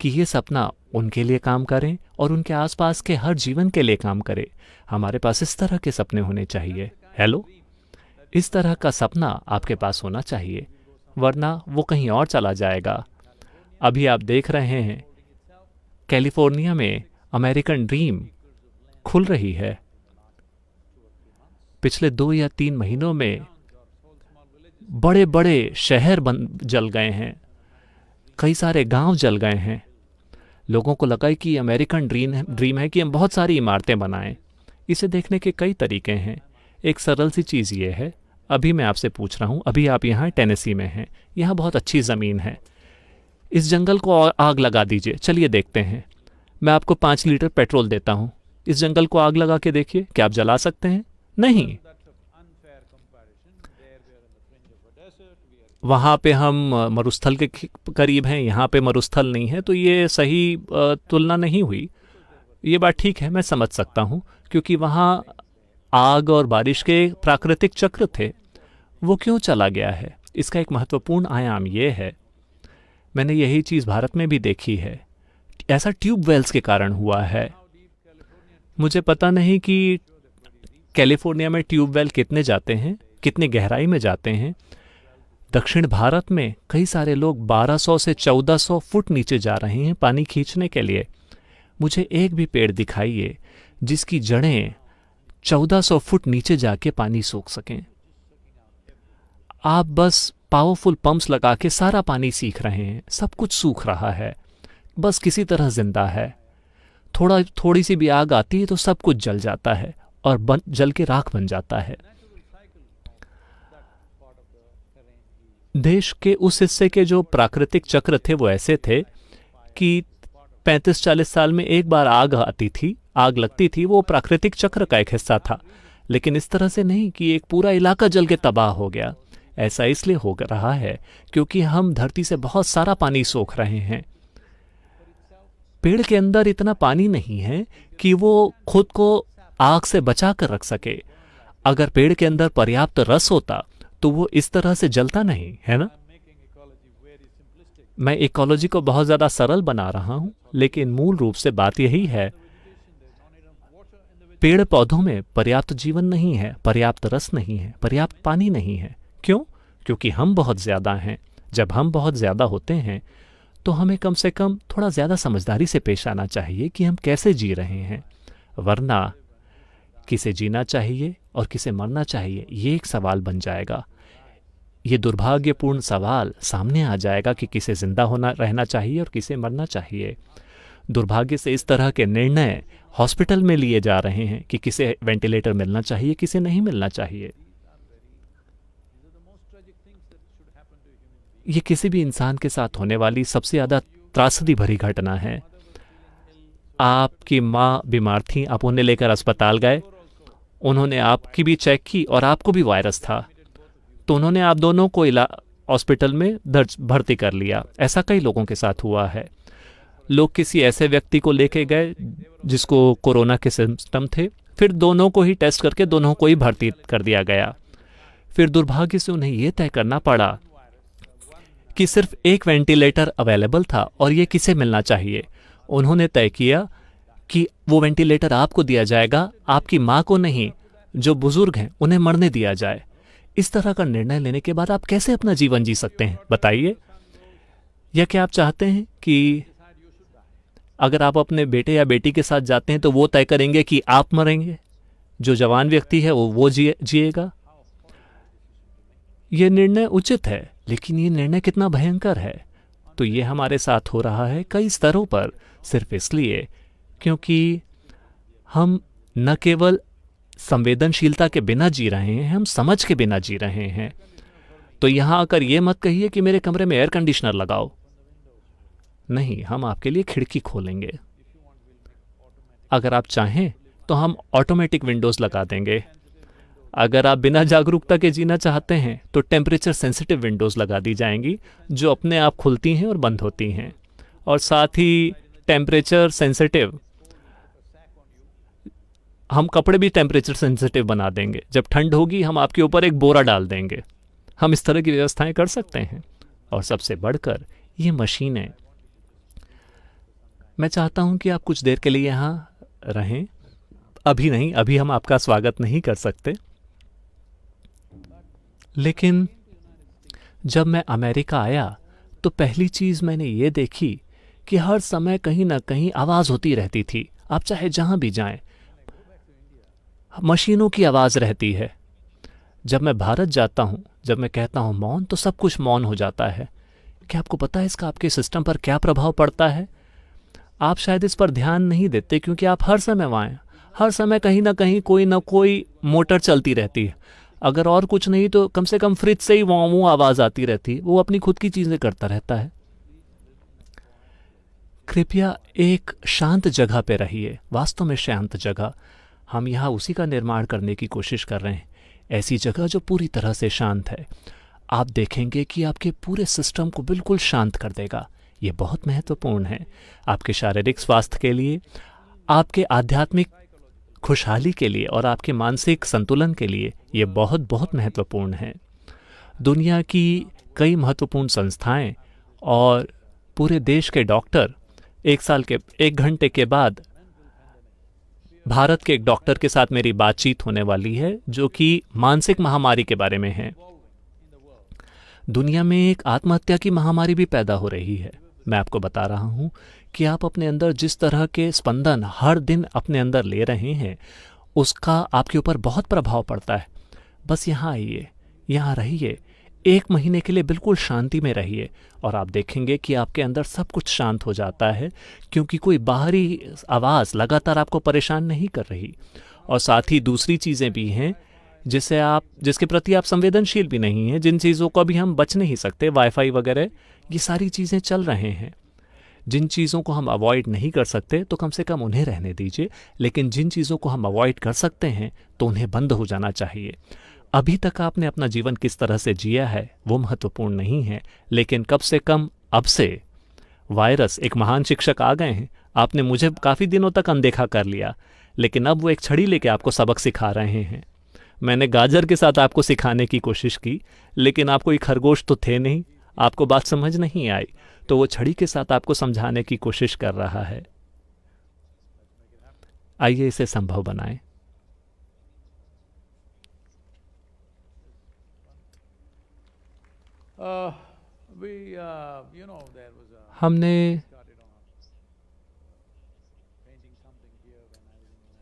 [SPEAKER 3] कि ये सपना उनके लिए काम करें और उनके आसपास के हर जीवन के लिए काम करे। हमारे पास इस तरह के सपने होने चाहिए। हेलो, इस तरह का सपना आपके पास होना चाहिए, वरना वो कहीं और चला जाएगा। अभी आप देख रहे हैं कैलिफोर्निया में अमेरिकन ड्रीम खुल रही है। पिछले 2 या 3 महीनों में बड़े बड़े शहर जल गए हैं, कई सारे गांव जल गए हैं। लोगों को लगा कि अमेरिकन ड्रीम है कि हम बहुत सारी इमारतें बनाएं। इसे देखने के कई तरीके हैं। एक सरल सी चीज़ ये है, अभी मैं आपसे पूछ रहा हूं, अभी आप यहाँ टेनेसी में हैं, यहाँ बहुत अच्छी ज़मीन है। इस जंगल को आग लगा दीजिए, चलिए देखते हैं। मैं आपको 5 लीटर पेट्रोल देता हूँ, इस जंगल को आग लगा के देखिए, क्या आप जला सकते हैं? नहीं। वहाँ पे हम मरुस्थल के करीब हैं, यहाँ पे मरुस्थल नहीं है, तो ये सही तुलना नहीं हुई। ये बात ठीक है, मैं समझ सकता हूँ, क्योंकि वहाँ आग और बारिश के प्राकृतिक चक्र थे। वो क्यों चला गया है? इसका एक महत्वपूर्ण आयाम ये है, मैंने यही चीज़ भारत में भी देखी है। ऐसा ट्यूब वेल्स के कारण हुआ है। मुझे पता नहीं कि कैलिफोर्निया में ट्यूब वेल कितने जाते हैं, कितनी गहराई में जाते हैं। दक्षिण भारत में कई सारे लोग 1200 से 1400 फुट नीचे जा रहे हैं पानी खींचने के लिए। मुझे एक भी पेड़ दिखाइए जिसकी जड़ें 1400 फुट नीचे जाके पानी सोख सकें। आप बस पावरफुल पंप्स लगा के सारा पानी सीख रहे हैं, सब कुछ सूख रहा है, बस किसी तरह जिंदा है। थोड़ी सी भी आग आती है तो सब कुछ जल जाता है और जल के राख बन जाता है। देश के उस हिस्से के जो प्राकृतिक चक्र थे वो ऐसे थे कि 35-40 साल में एक बार आग आती थी, आग लगती थी, वो प्राकृतिक चक्र का एक हिस्सा था। लेकिन इस तरह से नहीं कि एक पूरा इलाका जल के तबाह हो गया। ऐसा इसलिए हो रहा है क्योंकि हम धरती से बहुत सारा पानी सोख रहे हैं। पेड़ के अंदर इतना पानी नहीं है कि वो खुद को आग से बचा कर रख सके। अगर पेड़ के अंदर पर्याप्त रस होता तो वो इस तरह से जलता नहीं, है ना? मैं इकोलॉजी को बहुत ज़्यादा सरल बना रहा हूं, लेकिन मूल रूप से बात यही है। पेड़ पौधों में पर्याप्त जीवन नहीं है, पर्याप्त रस नहीं है, पर्याप्त पानी नहीं है। क्यों? क्योंकि हम बहुत ज़्यादा हैं। जब हम बहुत ज़्यादा होते हैं तो हमें कम से कम थोड़ा ज़्यादा समझदारी से पेश आना चाहिए कि हम कैसे जी रहे हैं, वरना किसे जीना चाहिए और किसे मरना चाहिए, ये एक सवाल बन जाएगा। ये दुर्भाग्यपूर्ण सवाल सामने आ जाएगा कि किसे जिंदा होना रहना चाहिए और किसे मरना चाहिए। दुर्भाग्य से इस तरह के निर्णय हॉस्पिटल में लिए जा रहे हैं कि किसे वेंटिलेटर मिलना चाहिए, किसे नहीं मिलना चाहिए। ये किसी भी इंसान के साथ होने वाली सबसे ज़्यादा त्रासदी भरी घटना है। आपकी माँ बीमार थी, आप उन्हें लेकर अस्पताल गए, उन्होंने आपकी भी चेक की और आपको भी वायरस था, तो उन्होंने आप दोनों को हॉस्पिटल में भर्ती कर लिया। ऐसा कई लोगों के साथ हुआ है। लोग किसी ऐसे व्यक्ति को लेके गए जिसको कोरोना के सिम्टम थे, फिर दोनों को ही टेस्ट करके दोनों को ही भर्ती कर दिया गया। फिर दुर्भाग्य से उन्हें यह तय करना पड़ा कि सिर्फ एक वेंटिलेटर अवेलेबल था और ये किसे मिलना चाहिए। उन्होंने तय किया कि वो वेंटिलेटर आपको दिया जाएगा, आपकी माँ को नहीं। जो बुजुर्ग हैं उन्हें मरने दिया जाए। इस तरह का निर्णय लेने के बाद आप कैसे अपना जीवन जी सकते हैं, बताइए? या क्या आप चाहते हैं कि अगर आप अपने बेटे या बेटी के साथ जाते हैं तो वो तय करेंगे कि आप मरेंगे, जो जवान व्यक्ति है वो जिएगा? ये निर्णय उचित है, लेकिन ये निर्णय कितना भयंकर है। तो ये हमारे साथ हो रहा है कई स्तरों पर, सिर्फ इसलिए क्योंकि हम न केवल संवेदनशीलता के बिना जी रहे हैं, हम समझ के बिना जी रहे हैं। तो यहां आकर ये मत कहिए कि मेरे कमरे में एयर कंडीशनर लगाओ। नहीं, हम आपके लिए खिड़की खोलेंगे। अगर आप चाहें तो हम ऑटोमेटिक विंडोज लगा देंगे। अगर आप बिना जागरूकता के जीना चाहते हैं तो टेम्परेचर सेंसिटिव विंडोज लगा दी जाएंगी, जो अपने आप खुलती हैं और बंद होती हैं। और साथ ही टेम्परेचर सेंसिटिव, हम कपड़े भी टेम्परेचर सेंसिटिव बना देंगे। जब ठंड होगी हम आपके ऊपर एक बोरा डाल देंगे। हम इस तरह की व्यवस्थाएं कर सकते हैं। और सबसे बढ़कर ये मशीनें, मैं चाहता हूं कि आप कुछ देर के लिए यहां रहें। अभी नहीं, अभी हम आपका स्वागत नहीं कर सकते, लेकिन जब मैं अमेरिका आया तो पहली चीज मैंने ये देखी कि हर समय कहीं ना कहीं आवाज होती रहती थी। आप चाहे जहां भी जाएं, मशीनों की आवाज रहती है। जब मैं भारत जाता हूं, जब मैं कहता हूं मौन, तो सब कुछ मौन हो जाता है। क्या आपको पता है इसका आपके सिस्टम पर क्या प्रभाव पड़ता है? आप शायद इस पर ध्यान नहीं देते क्योंकि आप हर समय वहां हैं। हर समय कहीं ना कहीं कोई ना कोई मोटर चलती रहती है। अगर और कुछ नहीं तो कम से कम फ्रिज से ही वो आवाज आती रहती है। वो अपनी खुद की चीजें करता रहता है। कृपया एक शांत जगह पे रहिए, वास्तव में शांत जगह। हम यहाँ उसी का निर्माण करने की कोशिश कर रहे हैं, ऐसी जगह जो पूरी तरह से शांत है। आप देखेंगे कि आपके पूरे सिस्टम को बिल्कुल शांत कर देगा। ये बहुत महत्वपूर्ण है आपके शारीरिक स्वास्थ्य के लिए, आपके आध्यात्मिक खुशहाली के लिए और आपके मानसिक संतुलन के लिए। ये बहुत बहुत महत्वपूर्ण है। दुनिया की कई महत्वपूर्ण संस्थाएं और पूरे देश के डॉक्टर एक घंटे के बाद भारत के एक डॉक्टर के साथ मेरी बातचीत होने वाली है, जो कि मानसिक महामारी के बारे में है। दुनिया में एक आत्महत्या की महामारी भी पैदा हो रही है। मैं आपको बता रहा हूं कि आप अपने अंदर जिस तरह के स्पंदन हर दिन अपने अंदर ले रहे हैं, उसका आपके ऊपर बहुत प्रभाव पड़ता है। बस यहाँ आइए, यहाँ रहिए, 1 महीने के लिए बिल्कुल शांति में रहिए और आप देखेंगे कि आपके अंदर सब कुछ शांत हो जाता है, क्योंकि कोई बाहरी आवाज़ लगातार आपको परेशान नहीं कर रही। और साथ ही दूसरी चीज़ें भी हैं जिसके प्रति आप संवेदनशील भी नहीं हैं, जिन चीज़ों को भी हम बच नहीं सकते, वाईफाई वगैरह, ये सारी चीज़ें चल रहे हैं। जिन चीज़ों को हम अवॉइड नहीं कर सकते तो कम से कम उन्हें रहने दीजिए, लेकिन जिन चीज़ों को हम अवॉइड कर सकते हैं तो उन्हें बंद हो जाना चाहिए। अभी तक आपने अपना जीवन किस तरह से जिया है वो महत्वपूर्ण नहीं है, लेकिन कम से कम अब से वायरस एक महान शिक्षक आ गए हैं। आपने मुझे काफ़ी दिनों तक अनदेखा कर लिया, लेकिन अब वो एक छड़ी लेके आपको सबक सिखा रहे हैं। मैंने गाजर के साथ आपको सिखाने की कोशिश की, लेकिन आप कोई खरगोश तो थे नहीं, आपको बात समझ नहीं आई, तो वो छड़ी के साथ आपको समझाने की कोशिश कर रहा है। आइए इसे संभव बनाएं। हमने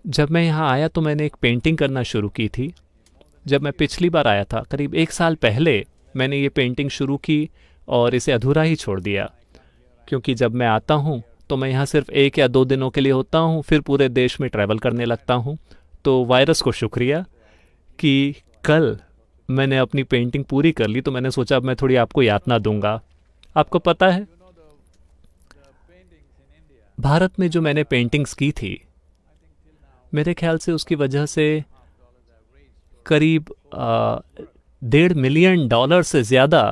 [SPEAKER 3] जब मैं यहाँ आया तो मैंने एक पेंटिंग करना शुरू की थी। जब मैं पिछली बार आया था करीब 1 साल पहले, मैंने ये पेंटिंग शुरू की और इसे अधूरा ही छोड़ दिया, क्योंकि जब मैं आता हूँ तो मैं यहाँ सिर्फ 1 या 2 दिनों के लिए होता हूँ, फिर पूरे देश में ट्रैवल करने लगता हूँ। तो वायरस को शुक्रिया कि कल मैंने अपनी पेंटिंग पूरी कर ली, तो मैंने सोचा अब मैं थोड़ी आपको यातना दूंगा। आपको पता है, भारत में जो मैंने पेंटिंग्स की थी, मेरे ख्याल से उसकी वजह से करीब $1.5 मिलियन से ज़्यादा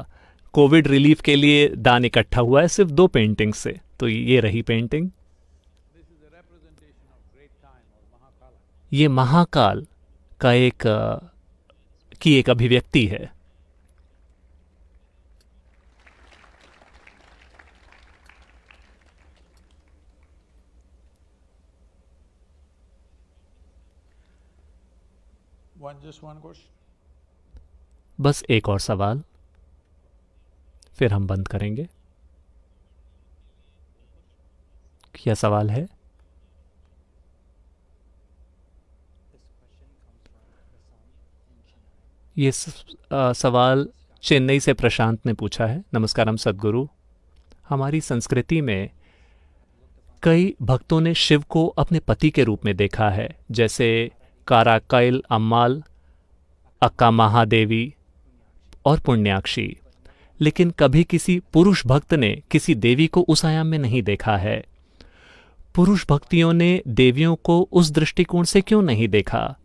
[SPEAKER 3] कोविड रिलीफ के लिए दान इकट्ठा हुआ है सिर्फ 2 पेंटिंग से। तो ये रही पेंटिंग। ये महाकाल का एक अभिव्यक्ति है।
[SPEAKER 1] Just one question.
[SPEAKER 3] बस एक और सवाल, फिर हम बंद करेंगे। क्या सवाल है? ये सवाल चेन्नई से प्रशांत ने पूछा है। नमस्कारम सद्गुरु। हमारी संस्कृति में कई भक्तों ने शिव को अपने पति के रूप में देखा है, जैसे काराकाइल अम्माल, अक्का महादेवी और पुण्याक्षी, लेकिन कभी किसी पुरुष भक्त ने किसी देवी को उस आयाम में नहीं देखा है। पुरुष भक्तियों ने देवियों को उस दृष्टिकोण से क्यों नहीं देखा?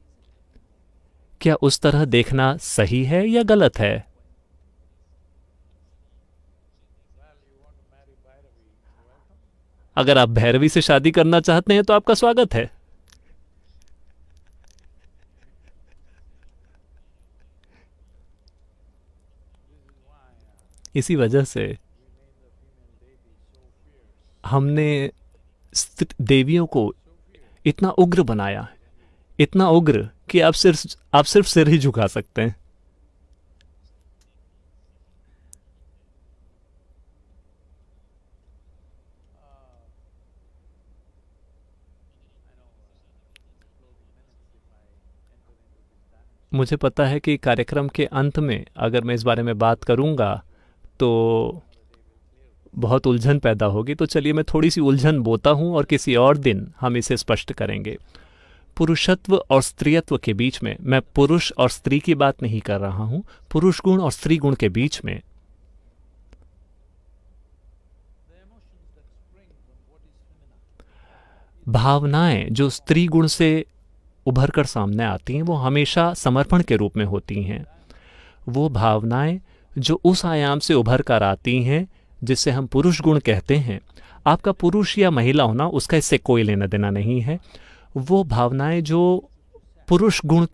[SPEAKER 3] क्या उस तरह देखना सही है या गलत है? अगर आप भैरवी से शादी करना चाहते हैं तो आपका स्वागत है। इसी वजह से हमने देवियों को इतना उग्र बनाया, इतना उग्र कि आप सिर्फ सिर ही झुका सकते हैं। मुझे पता है कि कार्यक्रम के अंत में अगर मैं इस बारे में बात करूंगा तो बहुत उलझन पैदा होगी, तो चलिए मैं थोड़ी सी उलझन बोता हूं और किसी और दिन हम इसे स्पष्ट करेंगे। पुरुषत्व और स्त्रीत्व के बीच में, मैं पुरुष और स्त्री की बात नहीं कर रहा हूं, पुरुष गुण और स्त्री गुण के बीच में भावनाएं जो स्त्री गुण से उभर कर सामने आती हैं वो हमेशा समर्पण के रूप में होती हैं। वो भावनाएं जो उस आयाम से उभर कर आती हैं जिसे हम पुरुष गुण कहते हैं, आपका पुरुष या महिला होना उसका इससे कोई लेना देना नहीं है। वो भावनाएं जो पुरुष गुण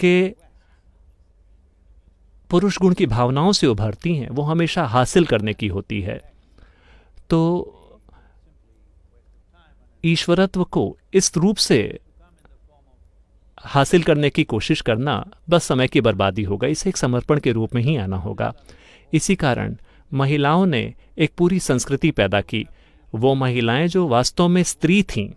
[SPEAKER 3] की भावनाओं से उभरती हैं वो हमेशा हासिल करने की होती है। तो ईश्वरत्व को इस रूप से हासिल करने की कोशिश करना बस समय की बर्बादी होगा, इसे एक समर्पण के रूप में ही आना होगा। इसी कारण महिलाओं ने एक पूरी संस्कृति पैदा की। वो महिलाएं जो वास्तव में स्त्री थीं,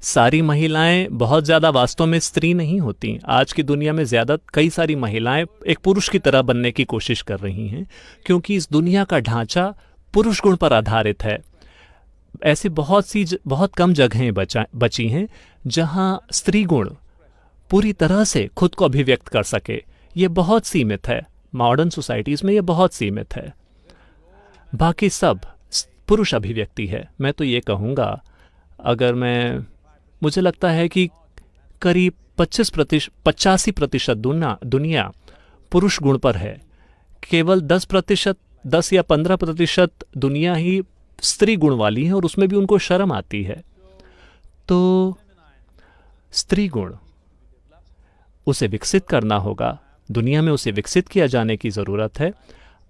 [SPEAKER 3] सारी महिलाएं बहुत ज़्यादा वास्तव में स्त्री नहीं होती। आज की दुनिया में कई सारी महिलाएं एक पुरुष की तरह बनने की कोशिश कर रही हैं, क्योंकि इस दुनिया का ढांचा पुरुष गुण पर आधारित है। ऐसी बहुत कम जगहें बची हैं जहां स्त्री गुण पूरी तरह से खुद को अभिव्यक्त कर सके। ये बहुत सीमित है, मॉडर्न सोसाइटीज़ में ये बहुत सीमित है। बाकी सब पुरुष अभिव्यक्ति है। मैं तो ये कहूँगा, मुझे लगता है कि करीब 85% दुनिया पुरुष गुण पर है। केवल 10% 10 या 15% दुनिया ही स्त्री गुण वाली हैं और उसमें भी उनको शर्म आती है। तो स्त्री गुण उसे विकसित करना होगा, दुनिया में उसे विकसित किया जाने की ज़रूरत है।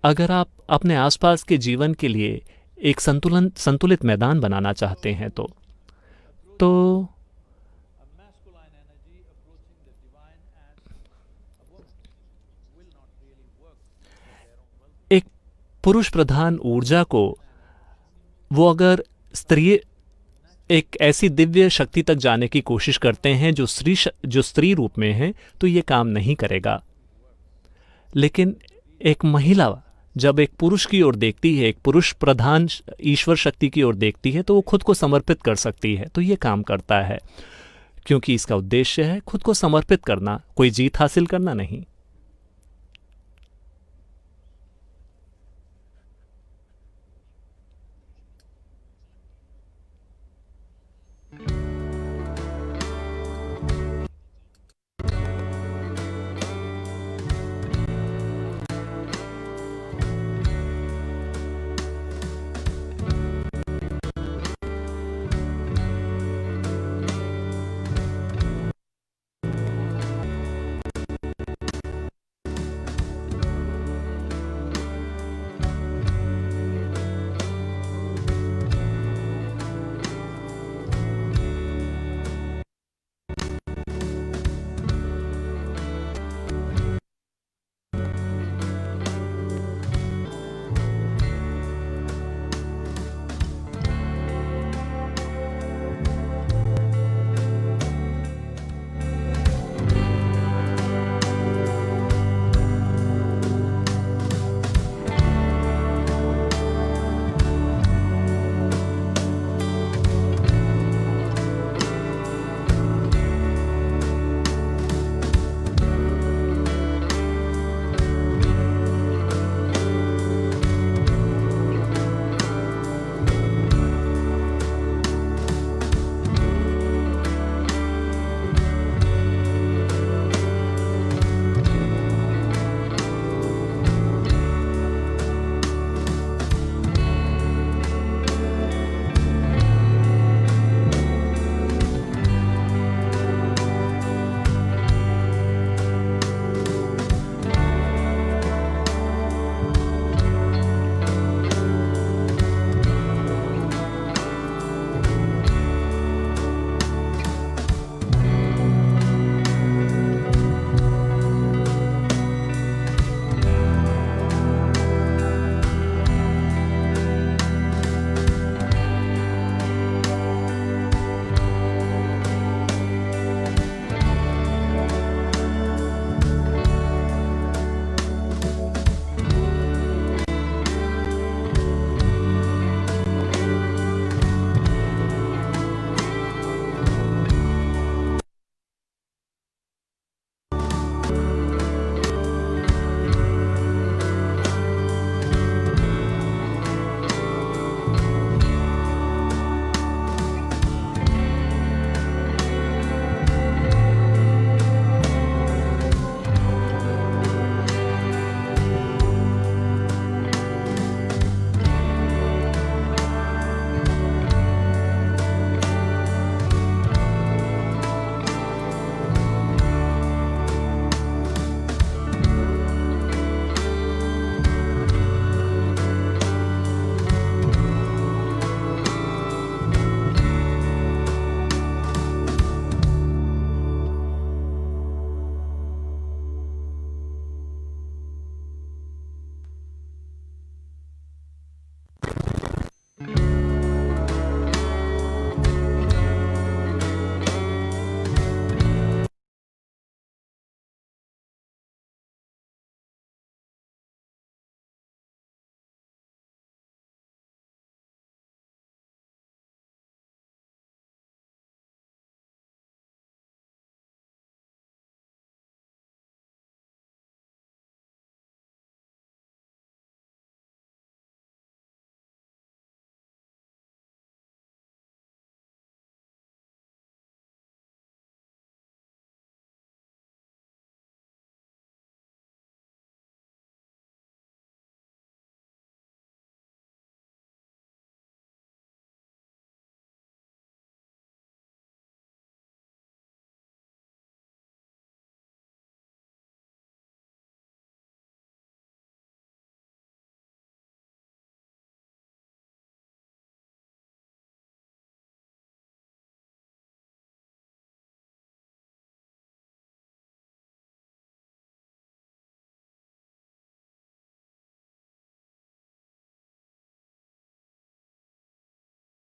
[SPEAKER 3] अगर आप अपने आसपास के जीवन के लिए एक संतुलित मैदान बनाना चाहते हैं तो
[SPEAKER 1] a masculine energy approaching the divine as a woman will not really work for their own well-being.
[SPEAKER 3] एक पुरुष प्रधान ऊर्जा को वो अगर एक ऐसी दिव्य शक्ति तक जाने की कोशिश करते हैं जो स्त्री रूप में है, तो ये काम नहीं करेगा। लेकिन एक महिला जब एक पुरुष की ओर देखती है, एक पुरुष प्रधान ईश्वर शक्ति की ओर देखती है, तो वो खुद को समर्पित कर सकती है, तो ये काम करता है, क्योंकि इसका उद्देश्य है खुद को समर्पित करना, कोई जीत हासिल करना नहीं।